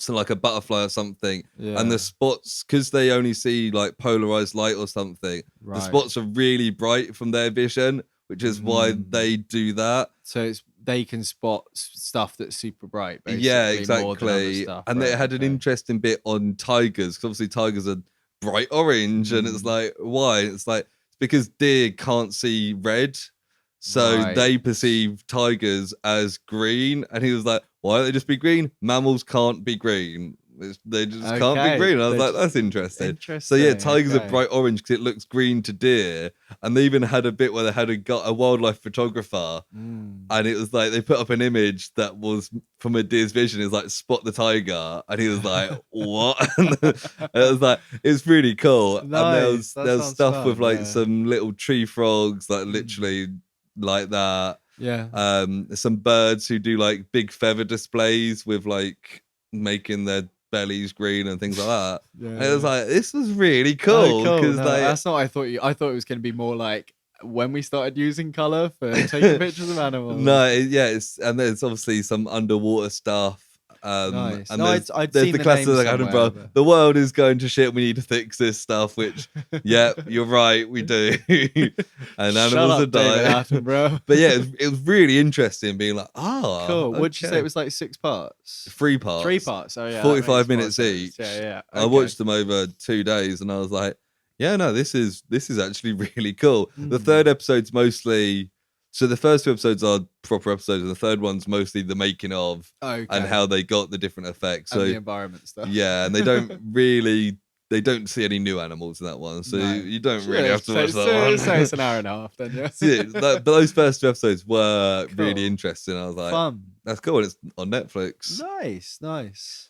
like a butterfly or something, and the spots, because they only see like polarized light or something, the spots are really bright from their vision, which is why they do that. So they can spot stuff that's super bright, basically. Yeah, exactly. And they had an interesting bit on tigers, because obviously tigers are bright orange, and it's like, why? It's like, it's because deer can't see red, so they perceive tigers as green. And he was like, why don't they just be green? Mammals can't be green. They just can't be green. And I was like, that's interesting. So yeah, tigers are bright orange because it looks green to deer. And they even had a bit where they had a wildlife photographer, and it was like they put up an image that was from a deer's vision. It's like, spot the tiger, and he was like, what? And it was like, it's really cool. Nice. And there was stuff with like some little tree frogs, like literally like that. Yeah. Some birds who do like big feather displays with like making their bellies green and things like that. And it was like, this was really cool. Because that's not what I thought. I thought it was going to be more like when we started using color for taking pictures of animals. And there's obviously some underwater stuff. Nice. And there's the classic like Attenborough, the world is going to shit, we need to fix this stuff, which you're right, we do. And animals are dying. But yeah, it was really interesting being like, cool. What'd you say it was, like 6 parts? 3 parts. 3 parts. Oh yeah, 45 minutes each. Yeah. I watched them over 2 days, and I was like, yeah, no, this is actually really cool. The third episode's mostly, so the first 2 episodes are proper episodes, and the third one's mostly the making of and how they got the different effects. And the environment stuff. Yeah, and they don't see any new animals in that one, so you don't really have to watch that one. So it's an hour and a half then, but those first 2 episodes were really interesting. I was like, fun. That's cool, and it's on Netflix. Nice.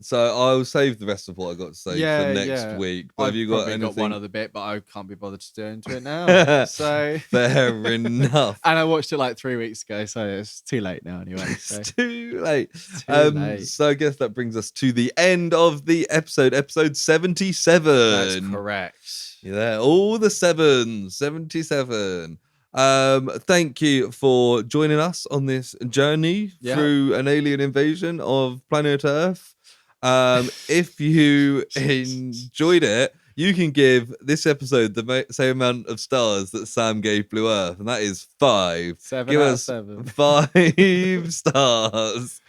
So I'll save the rest of what I got to say for next week. But have you got anything? Got one other bit, but I can't be bothered to do into it now. So fair enough. And I watched it like 3 weeks ago, so it's too late now anyway. It's too late. So I guess that brings us to the end of the episode 77. That's correct. Yeah, all the 77. Thank you for joining us on this journey through an alien invasion of planet Earth. If you enjoyed it, you can give this episode the same amount of stars that Sam gave Blue Earth, and that is 5. 7 give out of us 7. 5 stars.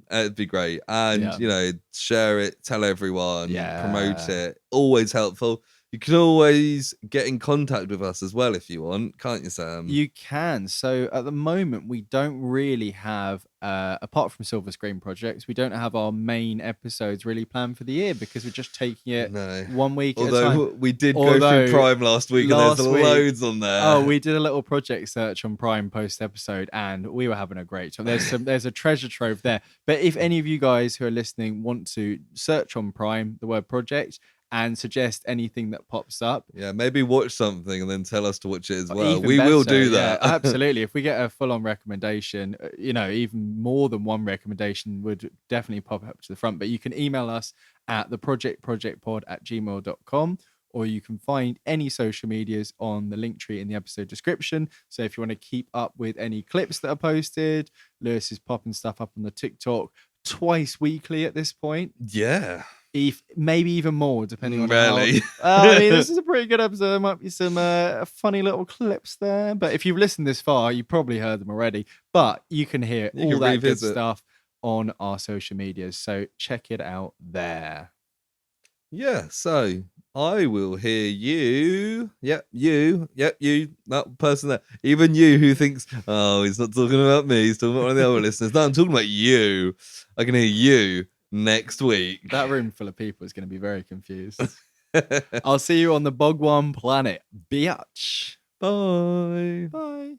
It'd be great. And you know, share it, tell everyone, promote it. Always helpful. You can always get in contact with us as well if you want, can't you, Sam? You can. So at the moment, we don't really have, apart from Silver Screen Projects, we don't have our main episodes really planned for the year because we're just taking it 1 week at a time. Although we did go through Prime last week and there's loads on there. Oh, we did a little project search on Prime post-episode and we were having a great time. There's a treasure trove there. But if any of you guys who are listening want to search on Prime the word project, and suggest anything that pops up. Yeah, maybe watch something and then tell us to watch it as well. We will do that. Yeah, absolutely. If we get a full-on recommendation, even more than one recommendation would definitely pop up to the front. But you can email us at theprojectpod@gmail.com, or you can find any social medias on the link tree in the episode description. So if you want to keep up with any clips that are posted, Lewis is popping stuff up on the TikTok twice weekly at this point. Yeah. Maybe even more, depending on really. I mean, this is a pretty good episode. There might be some funny little clips there, but if you've listened this far, you probably heard them already. But you can hear all that good stuff on our social medias, so check it out there. Yeah, so I will hear you. Yep, you. That person there. Even you who thinks, oh, he's not talking about me. He's talking about one of the other listeners. No, I'm talking about you. I can hear you next week. That room full of people is going to be very confused. I'll see you on the Bogwan planet. Biatch. Bye. Bye.